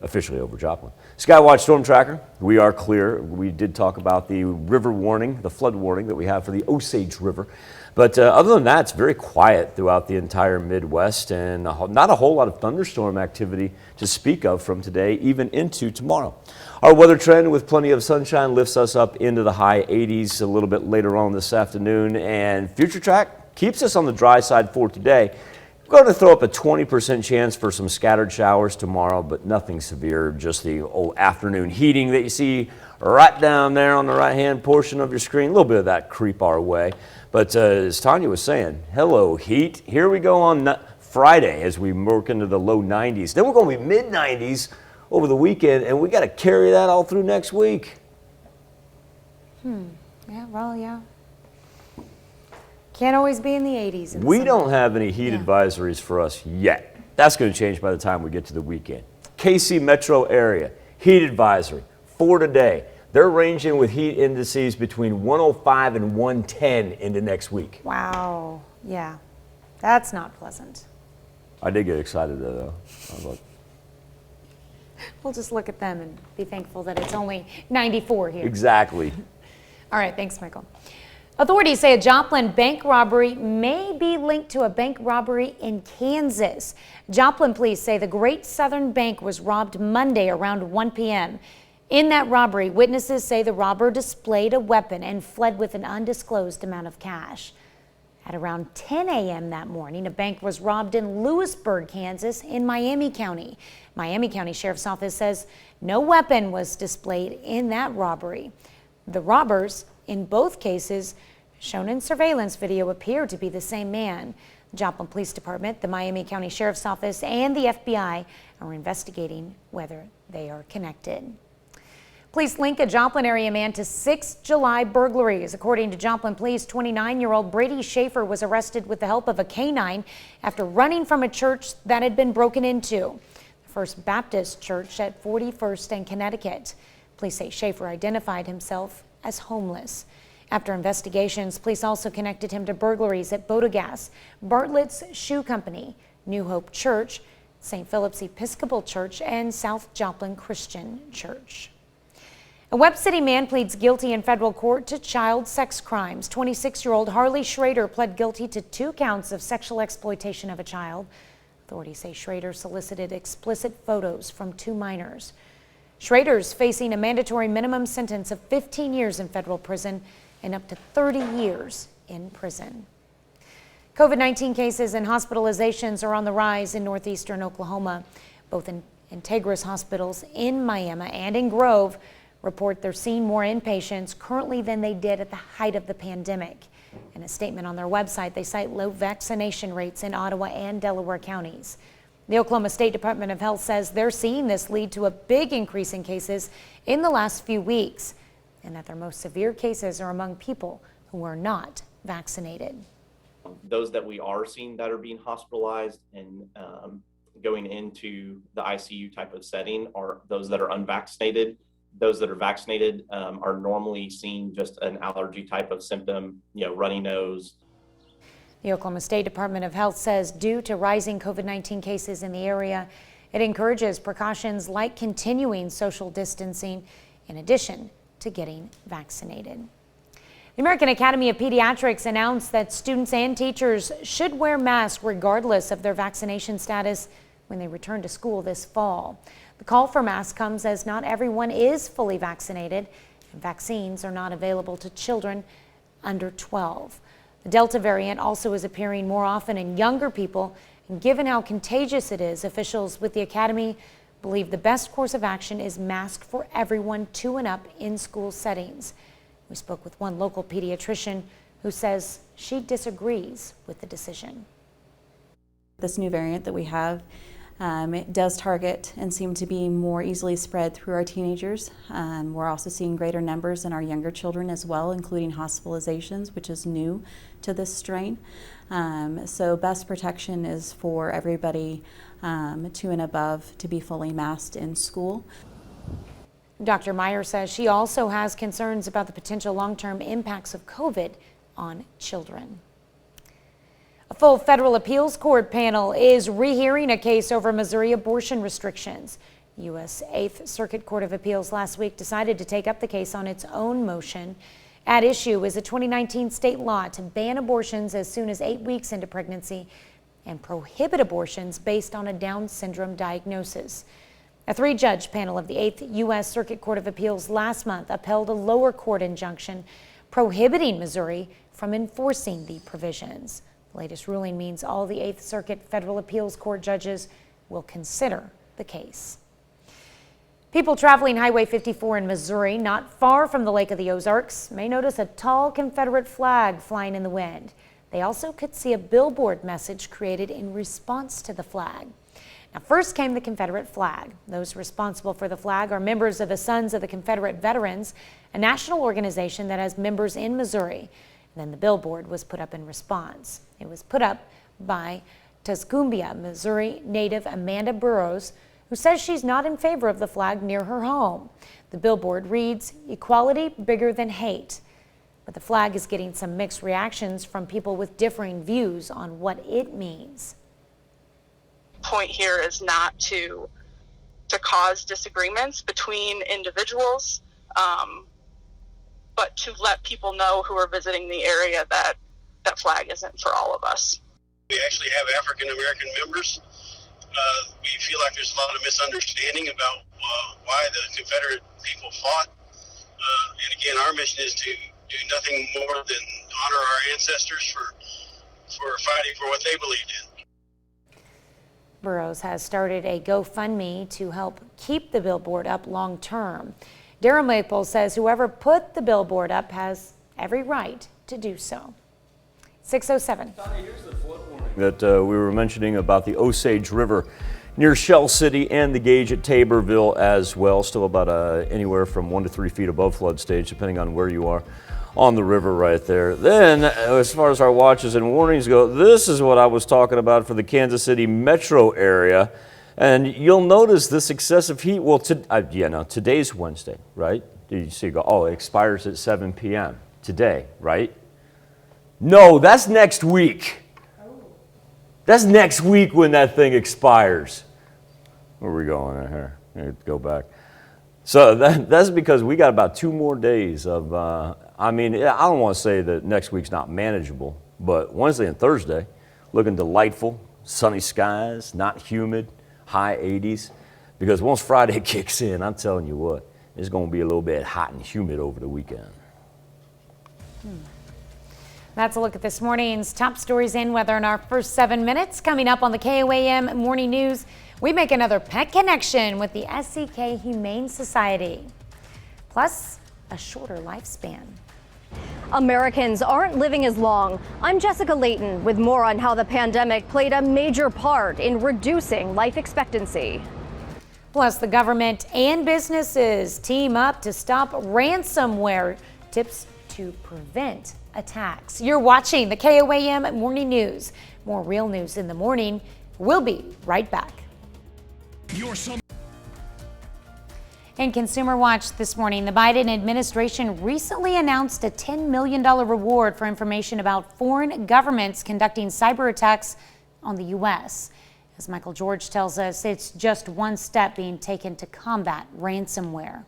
officially over Joplin. Skywatch Storm Tracker, we are clear. We did talk about the river warning, the flood warning that we have for the Osage River. But other than that, it's very quiet throughout the entire Midwest, and not a whole lot of thunderstorm activity to speak of from today, even into tomorrow. Our weather trend with plenty of sunshine lifts us up into the high 80s a little bit later on this afternoon, and Future Track keeps us on the dry side for today. We're going to throw up a 20% chance for some scattered showers tomorrow, but nothing severe, just the old afternoon heating that you see right down there on the right-hand portion of your screen. A little bit of that creep our way. But as Tanya was saying, hello heat. Here we go on Friday as we work into the low 90s. Then we're going to be mid-90s over the weekend, and we got to carry that all through next week. Yeah, well, yeah. Can't always be in the 80s. We don't have any heat advisories for us yet. That's going to change by the time we get to the weekend. KC metro area, heat advisory, for today. They're ranging with heat indices between 105 and 110 into next week. Wow. Yeah. That's not pleasant. I did get excited though. I was like, we'll just look at them and be thankful that it's only 94 here. exactly. All right. Thanks, Michael. Authorities say a Joplin bank robbery may be linked to a bank robbery in Kansas. Joplin police say the Great Southern Bank was robbed Monday around 1 p.m. In that robbery, witnesses say the robber displayed a weapon and fled with an undisclosed amount of cash. At around 10 a.m. that morning, a bank was robbed in Lewisburg, Kansas, in Miami County. Miami County Sheriff's Office says no weapon was displayed in that robbery. The robbers, in both cases, shown in surveillance video, appear to be the same man. The Joplin Police Department, the Miami County Sheriff's Office, and the FBI are investigating whether they are connected. Police link a Joplin area man to 6 July burglaries. According to Joplin Police, 29-year-old Brady Schaefer was arrested with the help of a canine after running from a church that had been broken into. The First Baptist Church at 41st and Connecticut. Police say Schaefer identified himself as homeless. After investigations, police also connected him to burglaries at Bodegas, Bartlett's Shoe Company, New Hope Church, St. Philip's Episcopal Church, and South Joplin Christian Church. A Webb City man pleads guilty in federal court to child sex crimes. 26-year-old Harley Schrader pled guilty to 2 counts of sexual exploitation of a child. Authorities say Schrader solicited explicit photos from 2 minors. Schrader's facing a mandatory minimum sentence of 15 years in federal prison and up to 30 years in prison. COVID-19 cases and hospitalizations are on the rise in northeastern Oklahoma. Both in Integris hospitals in Miami and in Grove report they're seeing more inpatients currently than they did at the height of the pandemic. In a statement on their website, they cite low vaccination rates in Ottawa and Delaware counties. The Oklahoma State Department of Health says they're seeing this lead to a big increase in cases in the last few weeks, and that their most severe cases are among people who are not vaccinated. Those that we are seeing that are being hospitalized and going into the ICU type of setting are those that are unvaccinated. Those that are vaccinated are normally seeing just an allergy type of symptom, runny nose. The Oklahoma State Department of Health says due to rising COVID-19 cases in the area, it encourages precautions like continuing social distancing in addition to getting vaccinated. The American Academy of Pediatrics announced that students and teachers should wear masks regardless of their vaccination status when they return to school this fall. The call for masks comes as not everyone is fully vaccinated, and vaccines are not available to children under 12. The Delta variant also is appearing more often in younger people, and given how contagious it is, officials with the Academy believe the best course of action is mask for everyone 2 and up in school settings. We spoke with one local pediatrician who says she disagrees with the decision. This new variant that we have, it does target and seem to be more easily spread through our teenagers. We're also seeing greater numbers in our younger children as well, including hospitalizations, which is new to this strain. So best protection is for everybody 2 and above to be fully masked in school. Dr. Meyer says she also has concerns about the potential long-term impacts of COVID on children. A full federal appeals court panel is rehearing a case over Missouri abortion restrictions. The U.S. 8th Circuit Court of Appeals last week decided to take up the case on its own motion. At issue is a 2019 state law to ban abortions as soon as 8 weeks into pregnancy and prohibit abortions based on a Down syndrome diagnosis. A 3-judge panel of the 8th U.S. Circuit Court of Appeals last month upheld a lower court injunction prohibiting Missouri from enforcing the provisions. The latest ruling means all the 8th Circuit Federal Appeals Court judges will consider the case. People traveling Highway 54 in Missouri, not far from the Lake of the Ozarks, may notice a tall Confederate flag flying in the wind. They also could see a billboard message created in response to the flag. Now, first came the Confederate flag. Those responsible for the flag are members of the Sons of the Confederate Veterans, a national organization that has members in Missouri. Then the billboard was put up in response. It was put up by Tuscumbia, Missouri native Amanda Burrows, who says she's not in favor of the flag near her home. The billboard reads, "Equality bigger than hate." But the flag is getting some mixed reactions from people with differing views on what it means. Point here is not to cause disagreements between individuals, but to let people know who are visiting the area that that flag isn't for all of us. We actually have African American members. We feel like there's a lot of misunderstanding about why the Confederate people fought. And again, our mission is to do nothing more than honor our ancestors for fighting for what they believed in. Burroughs has started a GoFundMe to help keep the billboard up long term. Darren Maple says whoever put the billboard up has every right to do so. 6:07. That we were mentioning about the Osage River near Shell City and the gauge at Taborville as well. Still about anywhere from 1 to 3 feet above flood stage, depending on where you are on the river right there. Then, as far as our watches and warnings go, this is what I was talking about for the Kansas City metro area. And you'll notice this excessive heat. Well, today's Wednesday, right? Did you see? Oh, it expires at 7 p.m. today, right? No, that's next week. That's next week when that thing expires. Where are we going here? Go back. So that's because we got about 2 more days of, I don't want to say that next week's not manageable, but Wednesday and Thursday, looking delightful, sunny skies, not humid, high 80s. Because once Friday kicks in, I'm telling you what, it's going to be a little bit hot and humid over the weekend. That's a look at this morning's top stories and weather in our first 7 minutes. Coming up on the KOAM Morning News, we make another pet connection with the SCK Humane Society. Plus, a shorter lifespan. Americans aren't living as long. I'm Jessica Layton with more on how the pandemic played a major part in reducing life expectancy. Plus, the government and businesses team up to stop ransomware. Tips to prevent attacks. You're watching the KOAM Morning News. More real news in the morning. We'll be right back. In Consumer Watch this morning, the Biden administration recently announced a $10 million reward for information about foreign governments conducting cyber attacks on the U.S. As Michael George tells us, it's just one step being taken to combat ransomware.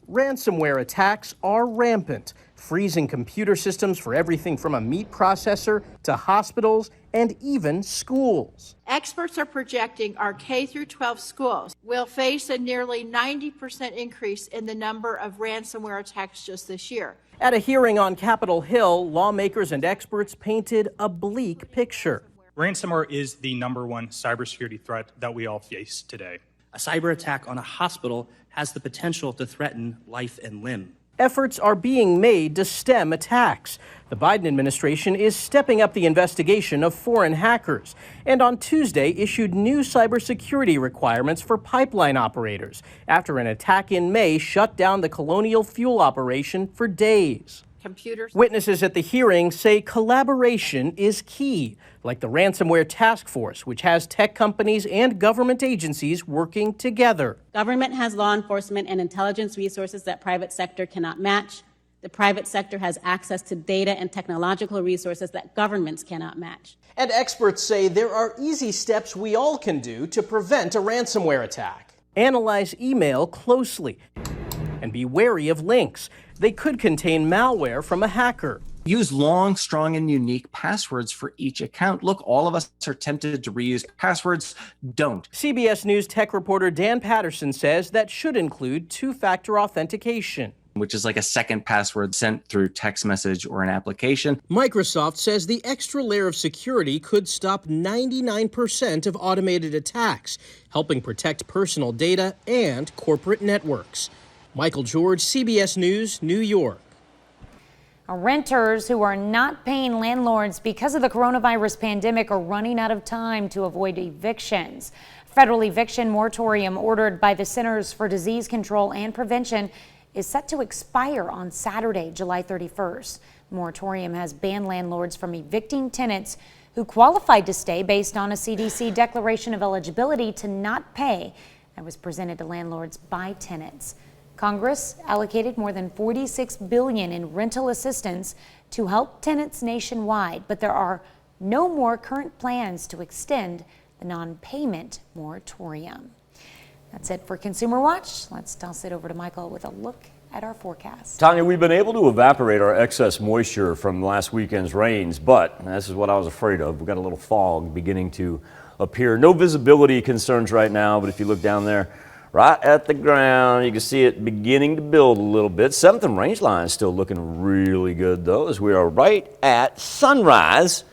Ransomware attacks are rampant, freezing computer systems for everything from a meat processor to hospitals and even schools. Experts are projecting our K-12 schools will face a nearly 90% increase in the number of ransomware attacks just this year. At a hearing on Capitol Hill, lawmakers and experts painted a bleak picture. Ransomware is the #1 cybersecurity threat that we all face today. A cyber attack on a hospital has the potential to threaten life and limb. Efforts are being made to stem attacks. The Biden administration is stepping up the investigation of foreign hackers, and on Tuesday issued new cybersecurity requirements for pipeline operators after an attack in May shut down the Colonial Fuel operation for days. Witnesses at the hearing say collaboration is key, like the Ransomware Task Force, which has tech companies and government agencies working together. Government has law enforcement and intelligence resources that private sector cannot match. The private sector has access to data and technological resources that governments cannot match. And experts say there are easy steps we all can do to prevent a ransomware attack. Analyze email closely and be wary of links. They could contain malware from a hacker. Use long, strong, and unique passwords for each account. Look, all of us are tempted to reuse passwords. Don't. CBS News tech reporter Dan Patterson says that should include two-factor authentication, which is like a second password sent through text message or an application. Microsoft says the extra layer of security could stop 99% of automated attacks, helping protect personal data and corporate networks. Michael George, CBS News, New York. Renters who are not paying landlords because of the coronavirus pandemic are running out of time to avoid evictions. Federal eviction moratorium ordered by the Centers for Disease Control and Prevention is set to expire on Saturday, July 31st. The moratorium has banned landlords from evicting tenants who qualified to stay based on a CDC declaration of eligibility to not pay that was presented to landlords by tenants. Congress allocated more than $46 billion in rental assistance to help tenants nationwide, but there are no more current plans to extend the non-payment moratorium. That's it for Consumer Watch. Let's toss it over to Michael with a look at our forecast. Tanya, we've been able to evaporate our excess moisture from last weekend's rains, but this is what I was afraid of. We've got a little fog beginning to appear. No visibility concerns right now, but if you look down there right at the ground, you can see it beginning to build a little bit. 7th and range line is still looking really good, though, as we are right at sunrise.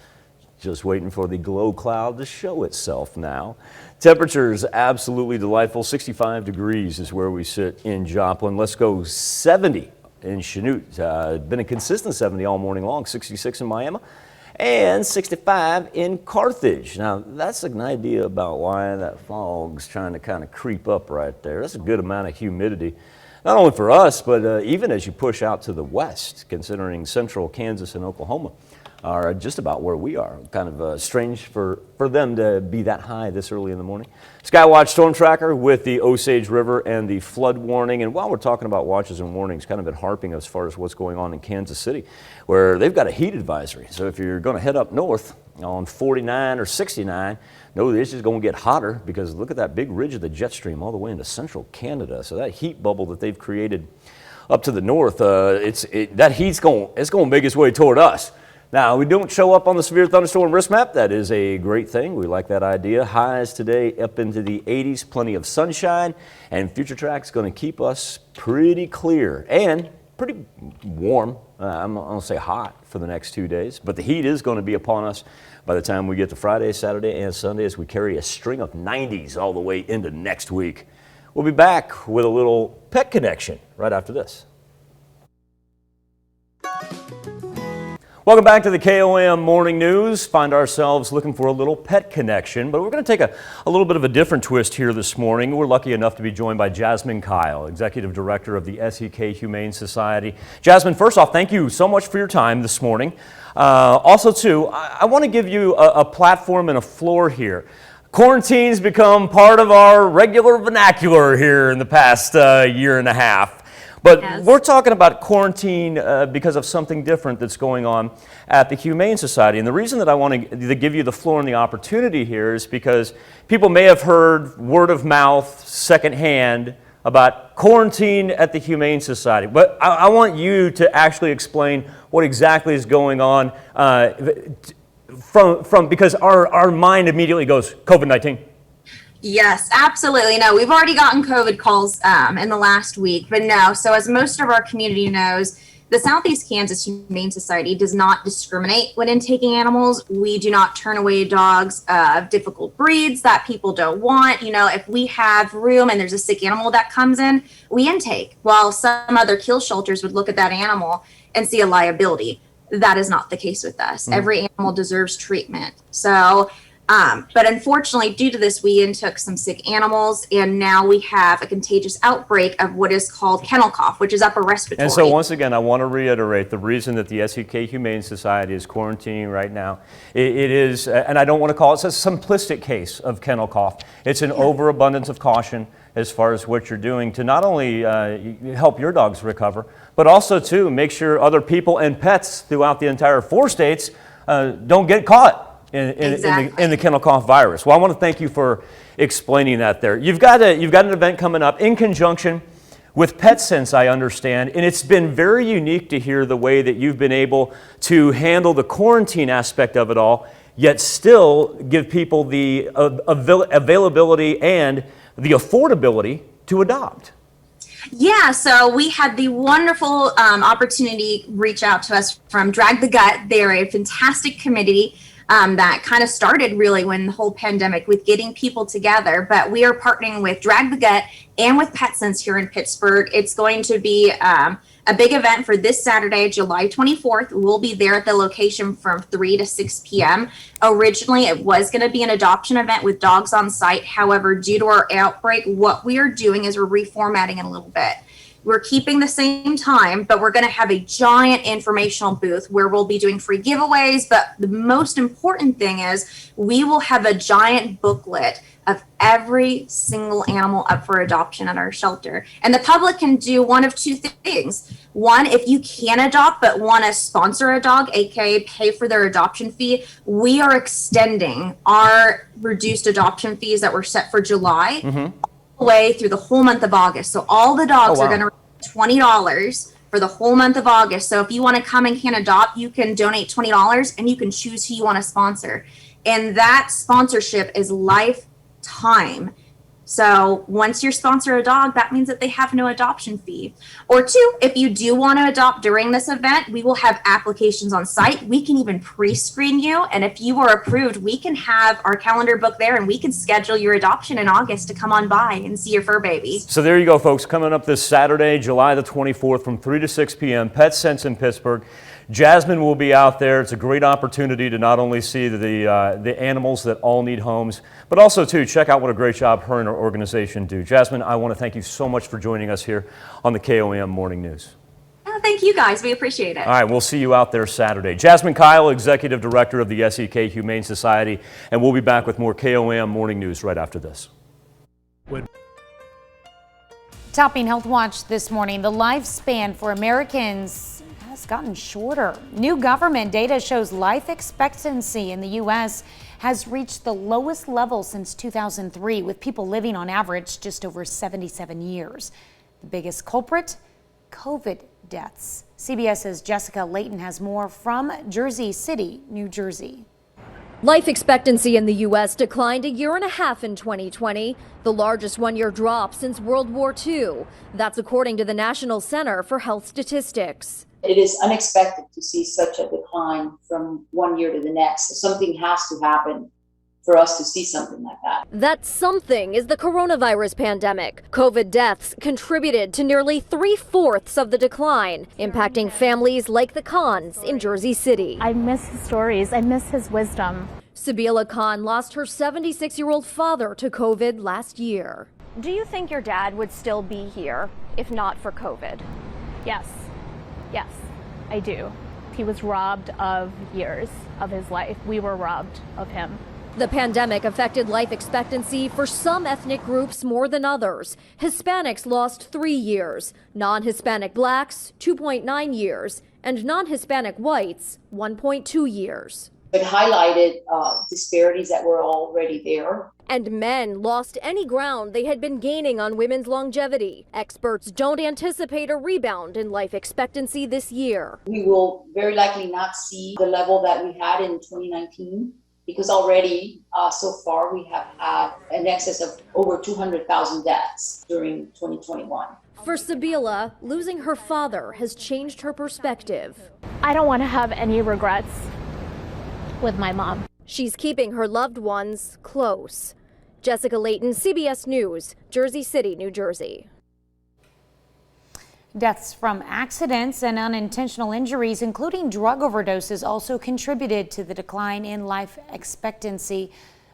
Just waiting for the glow cloud to show itself now. Temperatures absolutely delightful. 65 degrees is where we sit in Joplin. Let's go 70 in Chanute. Been a consistent 70 all morning long. 66 in Miami and 65 in Carthage. Now, that's an idea about why that fog's trying to kind of creep up right there. That's a good amount of humidity, not only for us, but even as you push out to the west, considering central Kansas and Oklahoma are just about where we are. Kind of strange for them to be that high this early in the morning. Skywatch Storm Tracker with the Osage River and the flood warning. And while we're talking about watches and warnings, kind of been harping as far as what's going on in Kansas City, where they've got a heat advisory. So if you're going to head up north on 49 or 69, no, this is going to get hotter because look at that big ridge of the jet stream all the way into central Canada. So that heat bubble that they've created up to the north, that heat's going to make its way toward us. Now, we don't show up on the severe thunderstorm risk map. That is a great thing. We like that idea. Highs today up into the 80s, plenty of sunshine, and Future Track's going to keep us pretty clear and pretty warm. I'm going to say hot for the next 2 days, but the heat is going to be upon us by the time we get to Friday, Saturday, and Sunday as we carry a string of 90s all the way into next week. We'll be back with a little pet connection right after this. Welcome back to the KOAM Morning News. Find ourselves looking for a little pet connection, but we're going to take a little bit of a different twist here this morning. We're lucky enough to be joined by Jasmine Kyle, Executive Director of the SEK Humane Society. Jasmine, first off, thank you so much for your time this morning. Also, too, I want to give you a platform and a floor here. Quarantine's become part of our regular vernacular here in the past year and a half. But yes, we're talking about quarantine because of something different that's going on at the Humane Society. And the reason that I want to give you the floor and the opportunity here is because people may have heard word of mouth, secondhand, about quarantine at the Humane Society. But I want you to actually explain what exactly is going on because our mind immediately goes, COVID-19. Yes, absolutely. No, we've already gotten COVID calls in the last week, but no. So as most of our community knows, the Southeast Kansas Humane Society does not discriminate when intaking animals. We do not turn away dogs of difficult breeds that people don't want. You know, if we have room and there's a sick animal that comes in, we intake. While some other kill shelters would look at that animal and see a liability. That is not the case with us. Every animal deserves treatment. So but unfortunately, due to this, we took some sick animals, and now we have a contagious outbreak of what is called kennel cough, which is upper respiratory. And so once again, I want to reiterate the reason that the SEK Humane Society is quarantining right now. It is, and I don't want to call it a simplistic case of kennel cough. It's an overabundance of caution as far as what you're doing to not only help your dogs recover, but also to make sure other people and pets throughout the entire 4 states don't get caught in the kennel cough virus. Well, I want to thank you for explaining that there. You've got an event coming up in conjunction with PetSense, I understand, and it's been very unique to hear the way that you've been able to handle the quarantine aspect of it all, yet still give people the availability and the affordability to adopt. Yeah, so we had the wonderful opportunity reach out to us from Drag the Gut. They're a fantastic committee that kind of started really when the whole pandemic with getting people together. But we are partnering with Drag the Gut and with PetSense here in Pittsburgh. It's going to be a big event for this Saturday, July 24th. We'll be there at the location from 3 to 6 p.m. Originally, it was going to be an adoption event with dogs on site. However, due to our outbreak, what we are doing is we're reformatting it a little bit. We're keeping the same time, but we're going to have a giant informational booth where we'll be doing free giveaways. But the most important thing is we will have a giant booklet of every single animal up for adoption at our shelter. And the public can do one of two things. One, if you can adopt but want to sponsor a dog, aka pay for their adoption fee, we are extending our reduced adoption fees that were set for July all the way through the whole month of August. So all the dogs are going to receive $20 for the whole month of August. So if you want to come and can adopt, you can donate $20 and you can choose who you want to sponsor. And that sponsorship is lifetime. So once you sponsor a dog, that means that they have no adoption fee. Or two, if you do want to adopt during this event, we will have applications on site. We can even pre-screen you. And if you are approved, we can have our calendar book there and we can schedule your adoption in August to come on by and see your fur baby. So there you go, folks. Coming up this Saturday, July the 24th from 3 to 6 p.m., Pet Sense in Pittsburgh. Jasmine will be out there. It's a great opportunity to not only see the animals that all need homes, but also, too, check out what a great job her and her organization do. Jasmine, I want to thank you so much for joining us here on the KOAM Morning News. Oh, thank you, guys. We appreciate it. All right, we'll see you out there Saturday. Jasmine Kyle, Executive Director of the SEK Humane Society, and we'll be back with more KOAM Morning News right after this. Topping Health Watch this morning, the lifespan for Americans has gotten shorter. New government data shows life expectancy in the U.S. has reached the lowest level since 2003, with people living on average just over 77 years. The biggest culprit? COVID deaths. CBS's Jessica Layton has more from Jersey City, New Jersey. Life expectancy in the U.S. declined 1.5 years in 2020, the largest one-year drop since World War II. That's according to the National Center for Health Statistics. It is unexpected to see such a decline from one year to the next. Something has to happen for us to see something like that. That something is the coronavirus pandemic. COVID deaths contributed to nearly 3/4 of the decline, impacting families like the Khans in Jersey City. I miss his stories. I miss his wisdom. Sabila Khan lost her 76-year-old father to COVID last year. Do you think your dad would still be here if not for COVID? Yes. Yes, I do. He was robbed of years of his life. We were robbed of him. The pandemic affected life expectancy for some ethnic groups more than others. Hispanics lost 3 years, non-Hispanic blacks 2.9 years, and non-Hispanic whites 1.2 years. It highlighted disparities that were already there. And men lost any ground they had been gaining on women's longevity. Experts don't anticipate a rebound in life expectancy this year. We will very likely not see the level that we had in 2019 because already so far we have had an excess of over 200,000 deaths during 2021. For Sabila, losing her father has changed her perspective. I don't want to have any regrets with my mom. She's keeping her loved ones close. Jessica Layton, CBS News, Jersey City, New Jersey. Deaths from accidents and unintentional injuries, including drug overdoses, also contributed to the decline in life expectancy,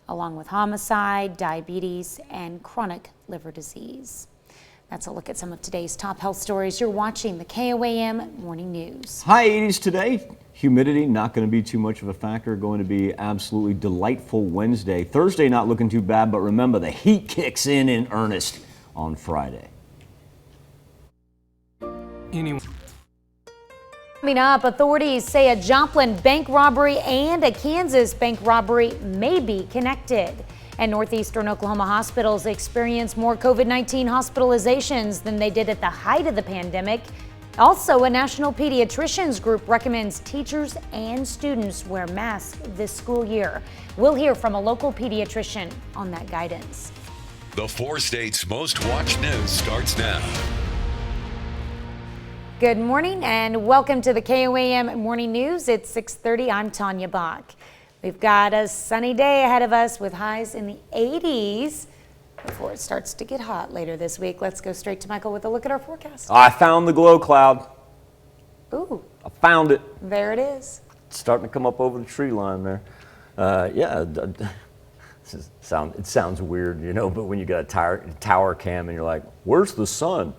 along with homicide, diabetes, and chronic liver disease. That's a look at some of today's top health stories. You're watching the KOAM Morning News. High 80s today. Humidity not going to be too much of a factor. Going to be absolutely delightful Wednesday. Thursday not looking too bad, but remember the heat kicks in earnest on Friday. Coming up, authorities say a Joplin bank robbery and a Kansas bank robbery may be connected. And northeastern Oklahoma hospitals experience more COVID-19 hospitalizations than they did at the height of the pandemic. Also, a national pediatricians group recommends teachers and students wear masks this school year. We'll hear from a local pediatrician on that guidance. The 4 states' most watched news starts now. Good morning and welcome to the KOAM Morning News. It's 6:30. I'm Tanya Bach. We've got a sunny day ahead of us with highs in the 80s before it starts to get hot later this week. Let's go straight to Michael with a look at our forecast. I found the glow cloud. Ooh. I found it. There it is. It's starting to come up over the tree line there. It sounds weird, you know, but when you got a tower cam and you're like, where's the sun?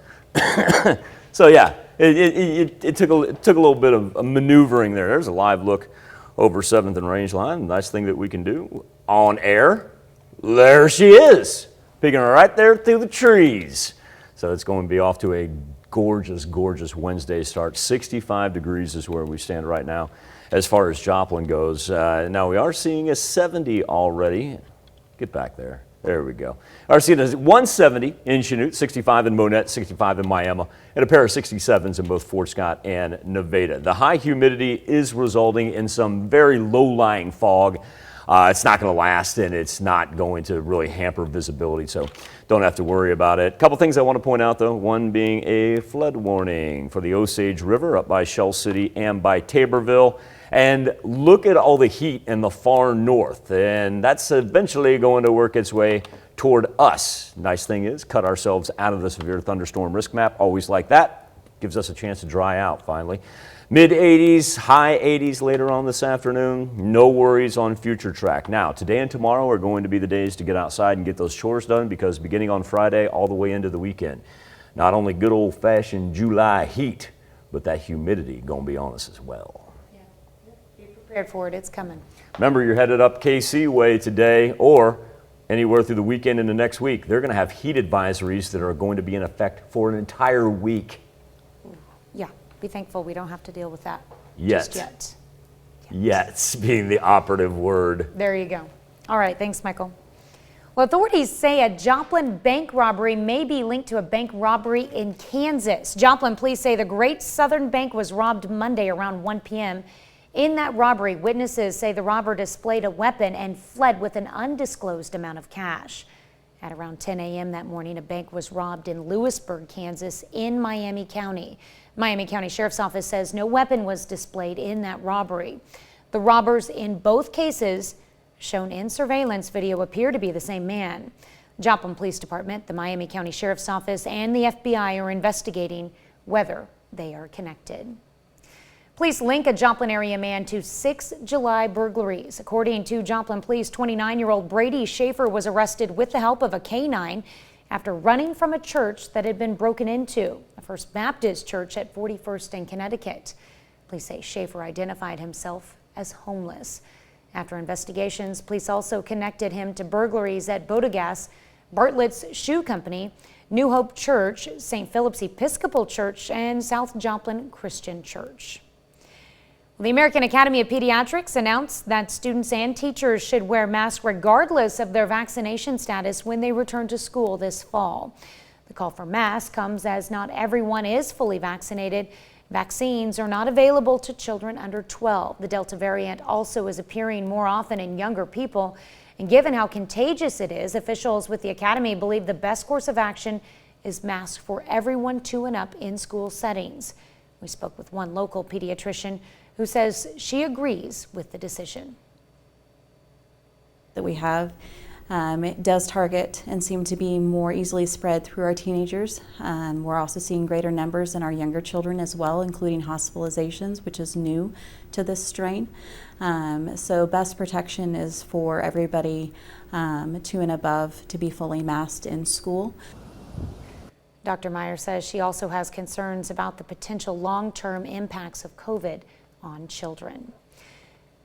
So yeah, it took a little bit of maneuvering there. There's a live look over 7th and Range Line. Nice thing that we can do on air. There she is, peeking right there through the trees. So it's going to be off to a gorgeous, gorgeous Wednesday start. 65 degrees is where we stand right now as far as Joplin goes. Now we are seeing a 70 already. Get back there. There we go. Our seeing is 170 in Chanute, 65 in Monette, 65 in Miami, and a pair of 67s in both Fort Scott and Nevada. The high humidity is resulting in some very low-lying fog. It's not going to last, and it's not going to really hamper visibility, so don't have to worry about it. A couple things I want to point out, though, one being a flood warning for the Osage River up by Shell City and by Taborville. And look at all the heat in the far north, and that's eventually going to work its way toward us. Nice thing is, cut ourselves out of the severe thunderstorm risk map. Always like that. Gives us a chance to dry out finally. Mid 80s, high 80s later on this afternoon. No worries on future track. Now, today and tomorrow are going to be the days to get outside and get those chores done, because beginning on Friday all the way into the weekend, not only good old-fashioned July heat, but that humidity going to be on us as well. Prepared for it, it's coming. Remember, you're headed up KC way today or anywhere through the weekend into next week. They're going to have heat advisories that are going to be in effect for an entire week. Yeah, be thankful we don't have to deal with that Yet. just yet. Yet being the operative word. There you go. All right, thanks, Michael. Well, authorities say a Joplin bank robbery may be linked to a bank robbery in Kansas. Joplin police say the Great Southern Bank was robbed Monday around 1 p.m. In that robbery, witnesses say the robber displayed a weapon and fled with an undisclosed amount of cash. At around 10 a.m. that morning, a bank was robbed in Lewisburg, Kansas, in Miami County. Miami County Sheriff's Office says no weapon was displayed in that robbery. The robbers in both cases, shown in surveillance video, appear to be the same man. Joplin Police Department, the Miami County Sheriff's Office, and the FBI are investigating whether they are connected. Police link a Joplin area man to 6 July burglaries. According to Joplin Police, 29-year-old Brady Schaefer was arrested with the help of a canine after running from a church that had been broken into, a First Baptist church at 41st and Connecticut. Police say Schaefer identified himself as homeless. After investigations, police also connected him to burglaries at Bodegas, Bartlett's Shoe Company, New Hope Church, St. Philip's Episcopal Church, and South Joplin Christian Church. The American Academy of Pediatrics announced that students and teachers should wear masks regardless of their vaccination status when they return to school this fall. The call for masks comes as not everyone is fully vaccinated. Vaccines are not available to children under 12. The Delta variant also is appearing more often in younger people. And given how contagious it is, officials with the Academy believe the best course of action is masks for everyone 2 and up in school settings. We spoke with one local pediatrician who says she agrees with the decision. That we have, it does target and seem to be more easily spread through our teenagers. We're also seeing greater numbers in our younger children as well, including hospitalizations, which is new to this strain. So best protection is for everybody 2 and above to be fully masked in school. Dr. Meyer says she also has concerns about the potential long-term impacts of COVID on children.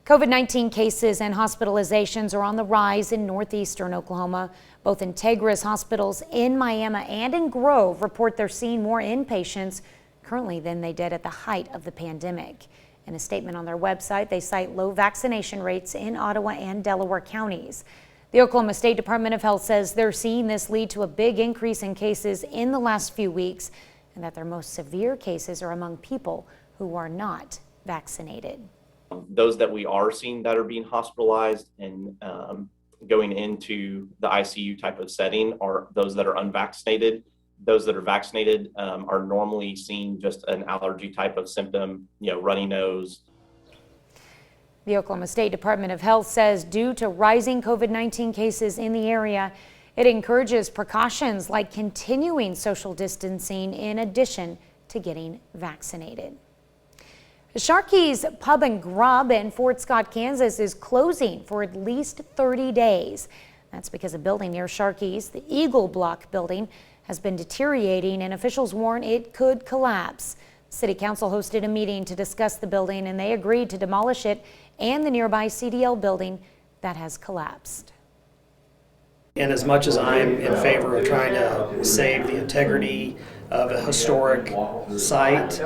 COVID-19 cases and hospitalizations are on the rise in northeastern Oklahoma. Both Integris hospitals in Miami and in Grove report they're seeing more inpatients currently than they did at the height of the pandemic. In a statement on their website, they cite low vaccination rates in Ottawa and Delaware counties. The Oklahoma State Department of Health says they're seeing this lead to a big increase in cases in the last few weeks, and that their most severe cases are among people who are not vaccinated. Those that we are seeing that are being hospitalized and going into the ICU type of setting are those that are unvaccinated. Those that are vaccinated are normally seeing just an allergy type of symptom, runny nose. The Oklahoma State Department of Health says due to rising COVID-19 cases in the area, it encourages precautions like continuing social distancing in addition to getting vaccinated. Sharkey's Pub and Grub in Fort Scott, Kansas is closing for at least 30 days. That's because a building near Sharkey's, the Eagle Block building, has been deteriorating and officials warn it could collapse. City Council hosted a meeting to discuss the building and they agreed to demolish it and the nearby CDL building that has collapsed. And as much as I'm in favor of trying to save the integrity of a historic site,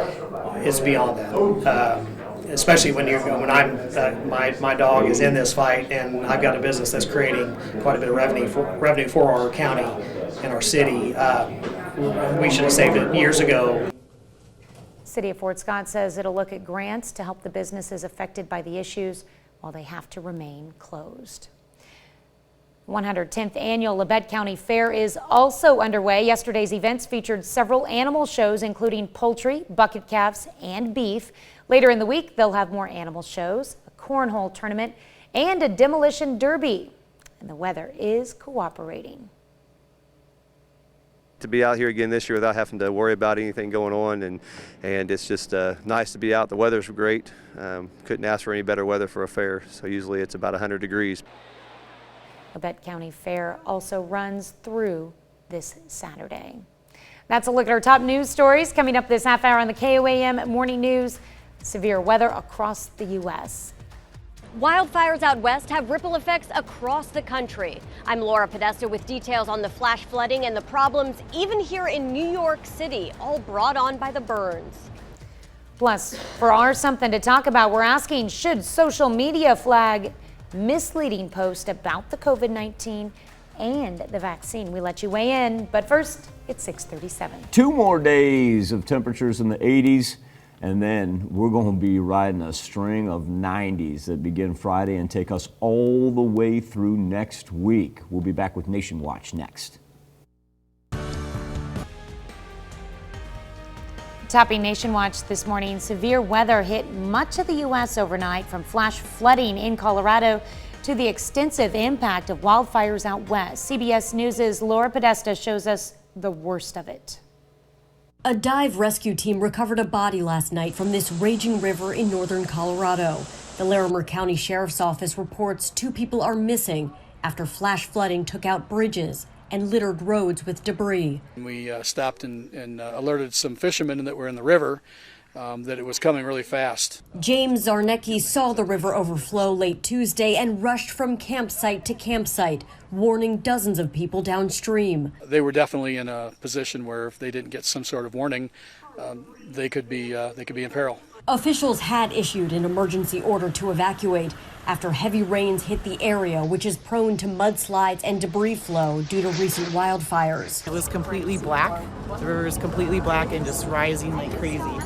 it's beyond that. Especially when my dog is in this fight and I've got a business that's creating quite a bit of revenue for our county and our city. We should have saved it years ago. City of Fort Scott says it'll look at grants to help the businesses affected by the issues while they have to remain closed. 110th Annual Labette County Fair is also underway. Yesterday's events featured several animal shows, including poultry, bucket calves, and beef. Later in the week, they'll have more animal shows, a cornhole tournament, and a demolition derby. And the weather is cooperating. To be out here again this year without having to worry about anything going on, and it's just nice to be out. The weather's great. Couldn't ask for any better weather for a fair. So usually it's about 100 degrees. Labette County Fair also runs through this Saturday. That's a look at our top news stories coming up this half hour on the KOAM Morning News. Severe weather across the U.S. Wildfires out west have ripple effects across the country. I'm Laura Podesta with details on the flash flooding and the problems even here in New York City, all brought on by the burns. Plus, for our Something to Talk About, we're asking, should social media flag misleading post about the COVID-19 and the vaccine? We let you weigh in, but first, it's 6:37. 2 more days of temperatures in the 80s, and then we're going to be riding a string of 90s that begin Friday and take us all the way through next week. We'll be back with Nation Watch next. Topping Nation Watch this morning, severe weather hit much of the U.S. overnight, from flash flooding in Colorado to the extensive impact of wildfires out west. CBS News' Laura Podesta shows us the worst of it. A dive rescue team recovered a body last night from this raging river in northern Colorado. The Larimer County Sheriff's Office reports 2 people are missing after flash flooding took out bridges and littered roads with debris. We stopped and alerted some fishermen that were in the river that it was coming really fast. James Zarnecki saw the river overflow late Tuesday and rushed from campsite to campsite, warning dozens of people downstream. They were definitely in a position where if they didn't get some sort of warning, they could be in peril. Officials had issued an emergency order to evacuate after heavy rains hit the area, which is prone to mudslides and debris flow due to recent wildfires. It was completely black. The river is completely black and just rising like crazy.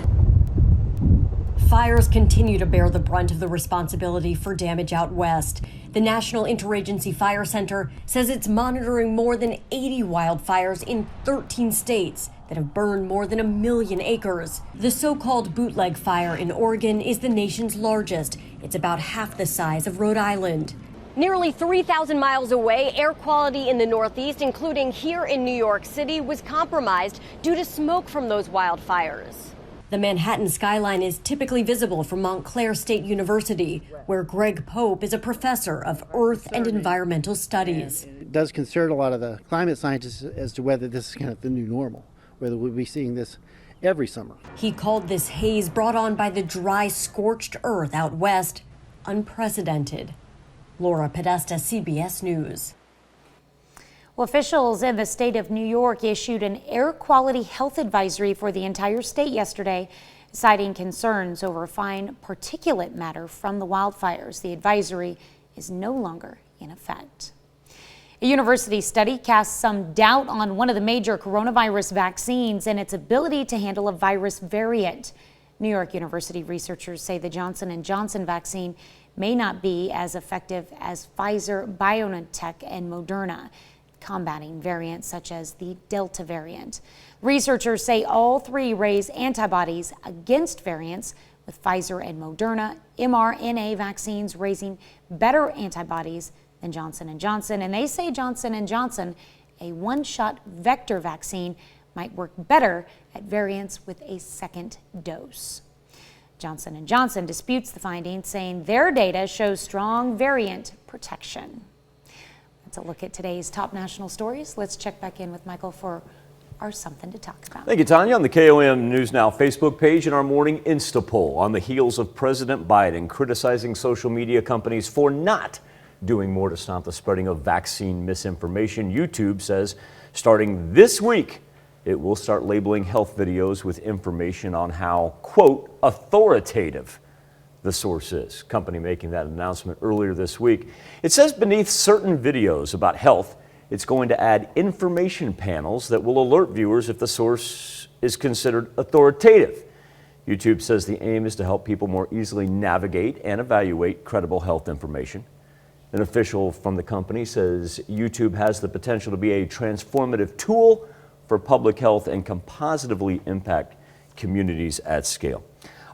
Fires continue to bear the brunt of the responsibility for damage out west. The National Interagency Fire Center says it's monitoring more than 80 wildfires in 13 states that have burned more than 1 million acres. The so-called bootleg fire in Oregon is the nation's largest. It's about half the size of Rhode Island. Nearly 3,000 miles away, air quality in the Northeast, including here in New York City, was compromised due to smoke from those wildfires. The Manhattan skyline is typically visible from Montclair State University, where Greg Pope is a professor of Earth and Environmental Studies. It does concern a lot of the climate scientists as to whether this is kind of the new normal, whether we'll be seeing this every summer. He called this haze brought on by the dry, scorched earth out west unprecedented. Laura Podesta, CBS News. Well, officials in the state of New York issued an air quality health advisory for the entire state yesterday, citing concerns over fine particulate matter from the wildfires. The advisory is no longer in effect. A university study casts some doubt on one of the major coronavirus vaccines and its ability to handle a virus variant. New York University researchers say the Johnson & Johnson vaccine may not be as effective as Pfizer, BioNTech, and Moderna, combating variants such as the Delta variant. Researchers say all 3 raise antibodies against variants, with Pfizer and Moderna mRNA vaccines raising better antibodies than Johnson & Johnson. And they say Johnson & Johnson, a one-shot vector vaccine, might work better at variants with a second dose. Johnson & Johnson disputes the findings, saying their data shows strong variant protection. That's a look at today's top national stories. Let's check back in with Michael for are something to talk about. Thank you, Tanya. On the KOAM News Now Facebook page and our morning Insta poll on the heels of President Biden criticizing social media companies for not doing more to stop the spreading of vaccine misinformation. YouTube says starting this week, it will start labeling health videos with information on how, quote, authoritative the source is. Company making that announcement earlier this week. It says beneath certain videos about health, it's going to add information panels that will alert viewers if the source is considered authoritative. YouTube says the aim is to help people more easily navigate and evaluate credible health information. An official from the company says YouTube has the potential to be a transformative tool for public health and can positively impact communities at scale.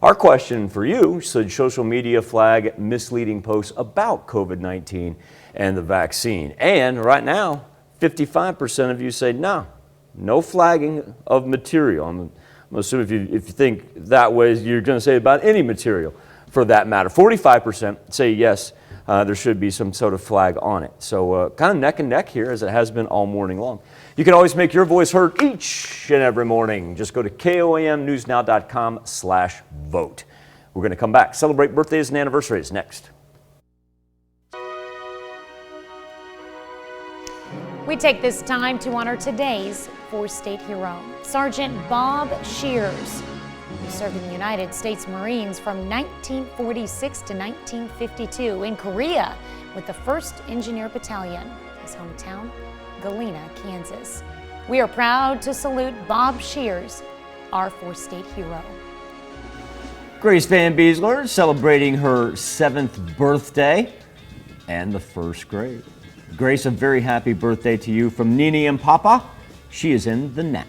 Our question for you, should social media flag misleading posts about COVID-19 and the vaccine? And right now, 55% of you say no flagging of material. I'm assuming if you think that way, you're going to say about any material for that matter. 45% say yes, there should be some sort of flag on it. So kind of neck and neck here, as it has been all morning long. You can always make your voice heard each and every morning. Just go to KOAMnewsnow.com/vote. We're going to come back, celebrate birthdays and anniversaries next. We take this time to honor today's four-state hero, Sergeant Bob Shears, who served in the United States Marines from 1946 to 1952 in Korea with the 1st Engineer Battalion, his hometown, Galena, Kansas. We are proud to salute Bob Shears, our four-state hero. Grace Van Beesler celebrating her 7th birthday and the 1st grade. Grace, a very happy birthday to you from Nini and Papa. She is in the NAC.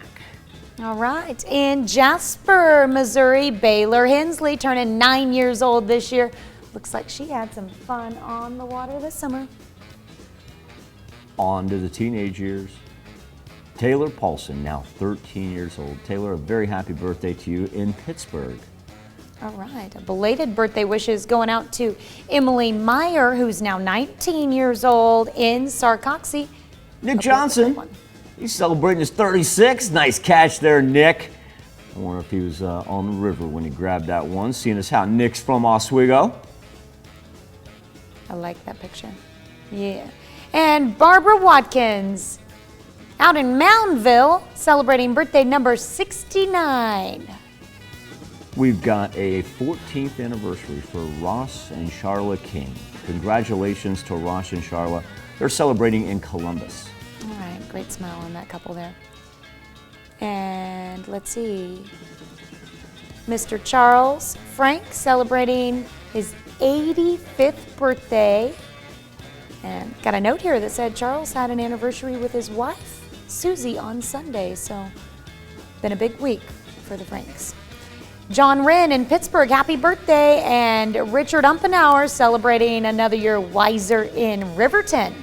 All right, in Jasper, Missouri, Baylor Hensley turning 9 years old this year. Looks like she had some fun on the water this summer. On to the teenage years. Taylor Paulson, now 13 years old. Taylor, a very happy birthday to you in Pittsburgh. All right, a belated birthday wishes going out to Emily Meyer, who's now 19 years old in Sarcoxie. Nick Johnson, he's celebrating his 36th. Nice catch there, Nick. I wonder if he was on the river when he grabbed that one, seeing as how Nick's from Oswego. I like that picture. Yeah. And Barbara Watkins out in Moundville celebrating birthday number 69. We've got a 14th anniversary for Ross and Charla King. Congratulations to Ross and Charla. They're celebrating in Columbus. All right, great smile on that couple there. And let's see. Mr. Charles Frank celebrating his 85th birthday. And got a note here that said Charles had an anniversary with his wife, Susie, on Sunday. So, been a big week for the Franks. John Wren in Pittsburgh, happy birthday. And Richard Umpenauer celebrating another year wiser in Riverton.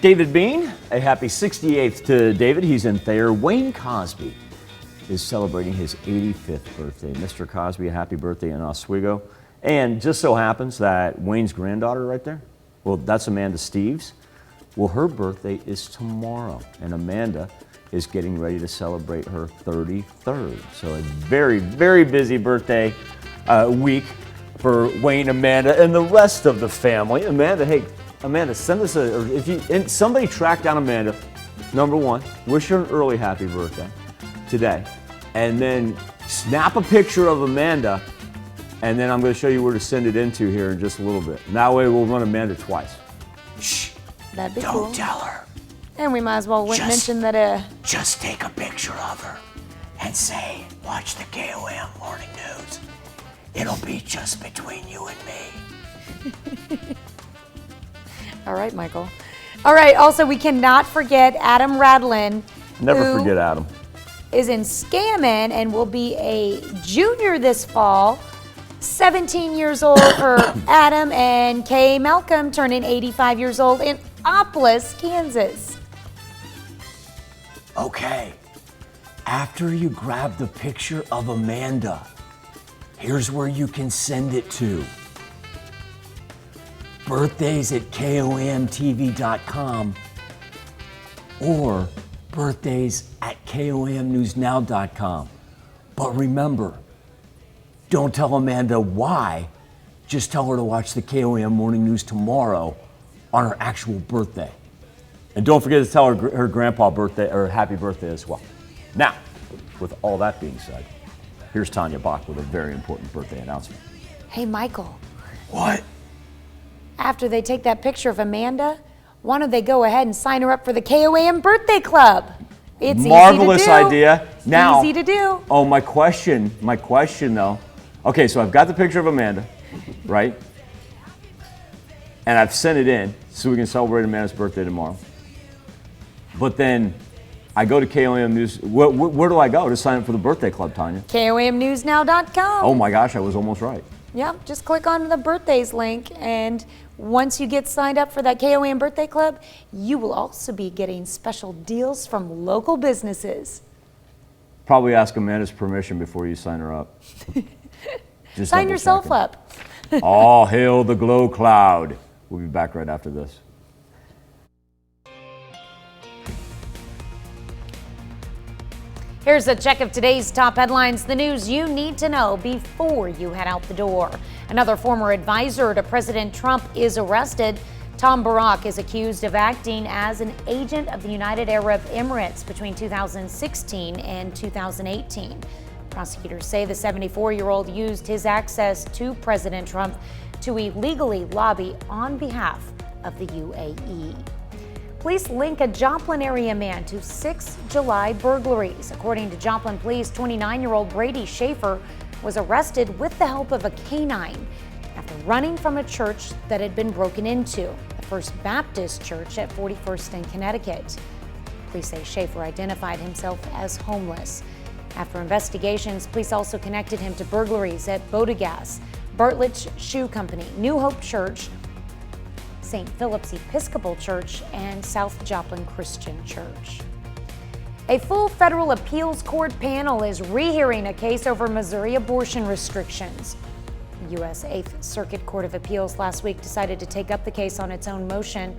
David Bean, a happy 68th to David. He's in Thayer. Wayne Cosby is celebrating his 85th birthday. Mr. Cosby, a happy birthday in Oswego. And just so happens that Wayne's granddaughter right there, well, that's Amanda Steves. Well, her birthday is tomorrow, and Amanda is getting ready to celebrate her 33rd. So a very, very busy birthday week for Wayne, Amanda, and the rest of the family. Amanda, hey, Amanda, send us somebody track down Amanda, number one, wish her an early happy birthday today, and then snap a picture of Amanda, and then I'm going to show you where to send it into here in just a little bit. And that way we'll run Amanda twice. Shh. That'd be Don't cool. tell her. And we might as well mention that Just take a picture of her and say, watch the KOAM morning news. It'll be just between you and me. All right, Michael. All right, also we cannot forget Adam Radlin. Never forget Adam. Is in Scammon and will be a junior this fall. 17 years old for Adam, and Kay Malcolm turning 85 years old in Opolis, Kansas. Okay, after you grab the picture of Amanda, here's where you can send it to. birthdays@komtv.com or birthdays at KOAMnewsnow.com. But remember, don't tell Amanda why. Just tell her to watch the KOAM Morning News tomorrow on her actual birthday. And don't forget to tell her grandpa birthday or happy birthday as well. Now, with all that being said, here's Tanya Bach with a very important birthday announcement. Hey, Michael. What? After they take that picture of Amanda, why don't they go ahead and sign her up for the KOAM birthday club? It's Marvelous easy to do. idea. Now, easy to do. Oh, my question though. Okay, so I've got the picture of Amanda, right? And I've sent it in so we can celebrate Amanda's birthday tomorrow. But then I go to KOAM News. Where do I go to sign up for the birthday club, Tanya? KOAMnewsnow.com. Oh my gosh, I was almost right. Yep, just click on the birthdays link, and once you get signed up for that KOAM birthday club, you will also be getting special deals from local businesses. Probably ask Amanda's permission before you sign her up. Just Sign yourself up. All hail the glow cloud. We'll be back right after this. Here's a check of today's top headlines, the news you need to know before you head out the door. Another former advisor to President Trump is arrested. Tom Barak is accused of acting as an agent of the United Arab Emirates between 2016 and 2018. Prosecutors say the 74-year-old used his access to President Trump to illegally lobby on behalf of the UAE. Police link a Joplin area man to 6 July burglaries. According to Joplin Police, 29-year-old Brady Schaefer was arrested with the help of a canine after running from a church that had been broken into, the First Baptist Church at 41st and Connecticut. Police say Schaefer identified himself as homeless. After investigations, police also connected him to burglaries at Bodegas, Bartlett's Shoe Company, New Hope Church, St. Philip's Episcopal Church, and South Joplin Christian Church. A full federal appeals court panel is rehearing a case over Missouri abortion restrictions. The U.S. 8th Circuit Court of Appeals last week decided to take up the case on its own motion.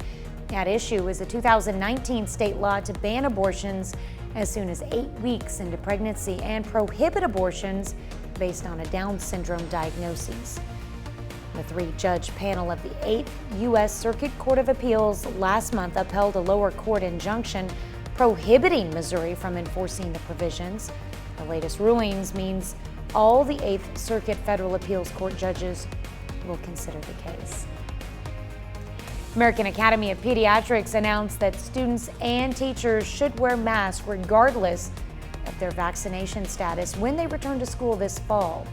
At issue is a 2019 state law to ban abortions as soon as 8 weeks into pregnancy and prohibit abortions based on a Down syndrome diagnosis. The three-judge panel of the 8th U.S. Circuit Court of Appeals last month upheld a lower court injunction prohibiting Missouri from enforcing the provisions. The latest rulings means all the 8th Circuit Federal Appeals Court judges will consider the case. American Academy of Pediatrics announced that students and teachers should wear masks regardless of their vaccination status when they return to school this fall.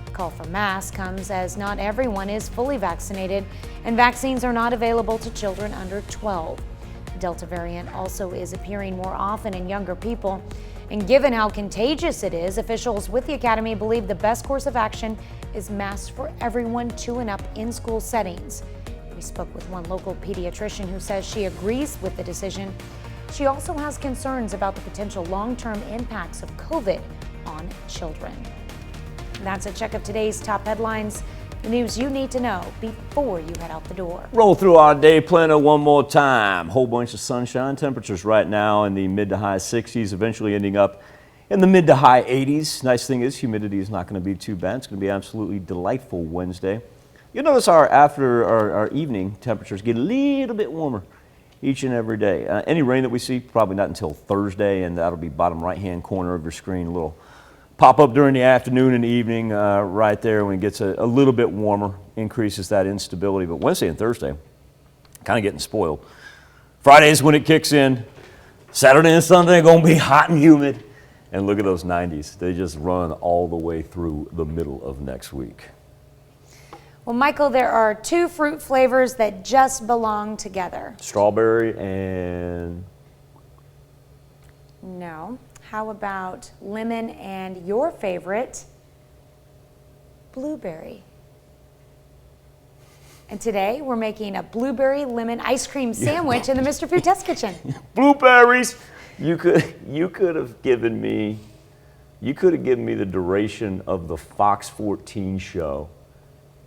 The call for masks comes as not everyone is fully vaccinated, and vaccines are not available to children under 12. The Delta variant also is appearing more often in younger people, and given how contagious it is, officials with the Academy believe the best course of action is masks for everyone 2 and up in school settings. We spoke with one local pediatrician who says she agrees with the decision. She also has concerns about the potential long-term impacts of COVID on children. That's a check of today's top headlines, the news you need to know before you head out the door. Roll through our day planner one more time. Whole bunch of sunshine. Temperatures right now in the mid to high 60s, eventually ending up in the mid to high 80s. Nice thing is humidity is not going to be too bad. It's going to be absolutely delightful Wednesday. You'll notice our evening temperatures get a little bit warmer each and every day. Any rain that we see, probably not until Thursday, and that'll be bottom right-hand corner of your screen. A little pop up during the afternoon and evening right there when it gets a little bit warmer, increases that instability. But Wednesday and Thursday, kind of getting spoiled. Friday's when it kicks in. Saturday and Sunday are going to be hot and humid. And look at those 90s. They just run all the way through the middle of next week. Well, Michael, there are 2 fruit flavors that just belong together. Strawberry and... No. How about lemon and your favorite, blueberry? And today we're making a blueberry lemon ice cream sandwich in the Mr. Food Test Kitchen. Blueberries! You could have given me the duration of the Fox 14 show,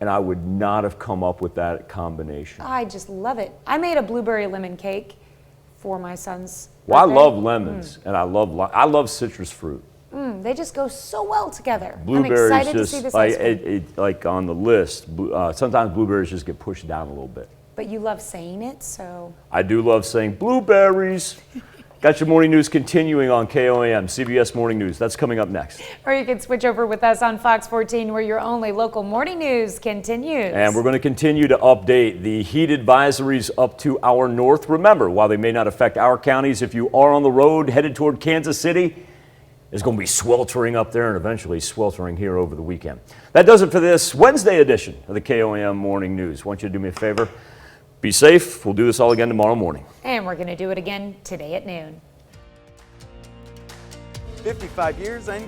and I would not have come up with that combination. I just love it. I made a blueberry lemon cake for my son's Well, I birthday. love lemons, and I love citrus fruit. They just go so well together. Blueberries I'm excited to just see this like ice cream. like on the list. Sometimes blueberries just get pushed down a little bit. But you love saying it, so. I do love saying blueberries. Got your morning news continuing on KOAM, CBS Morning News. That's coming up next. Or you can switch over with us on Fox 14, where your only local morning news continues. And we're going to continue to update the heat advisories up to our north. Remember, while they may not affect our counties, if you are on the road headed toward Kansas City, it's going to be sweltering up there and eventually sweltering here over the weekend. That does it for this Wednesday edition of the KOAM Morning News. I want you to do me a favor. Be safe. We'll do this all again tomorrow morning. And we're going to do it again today at noon. 55 years and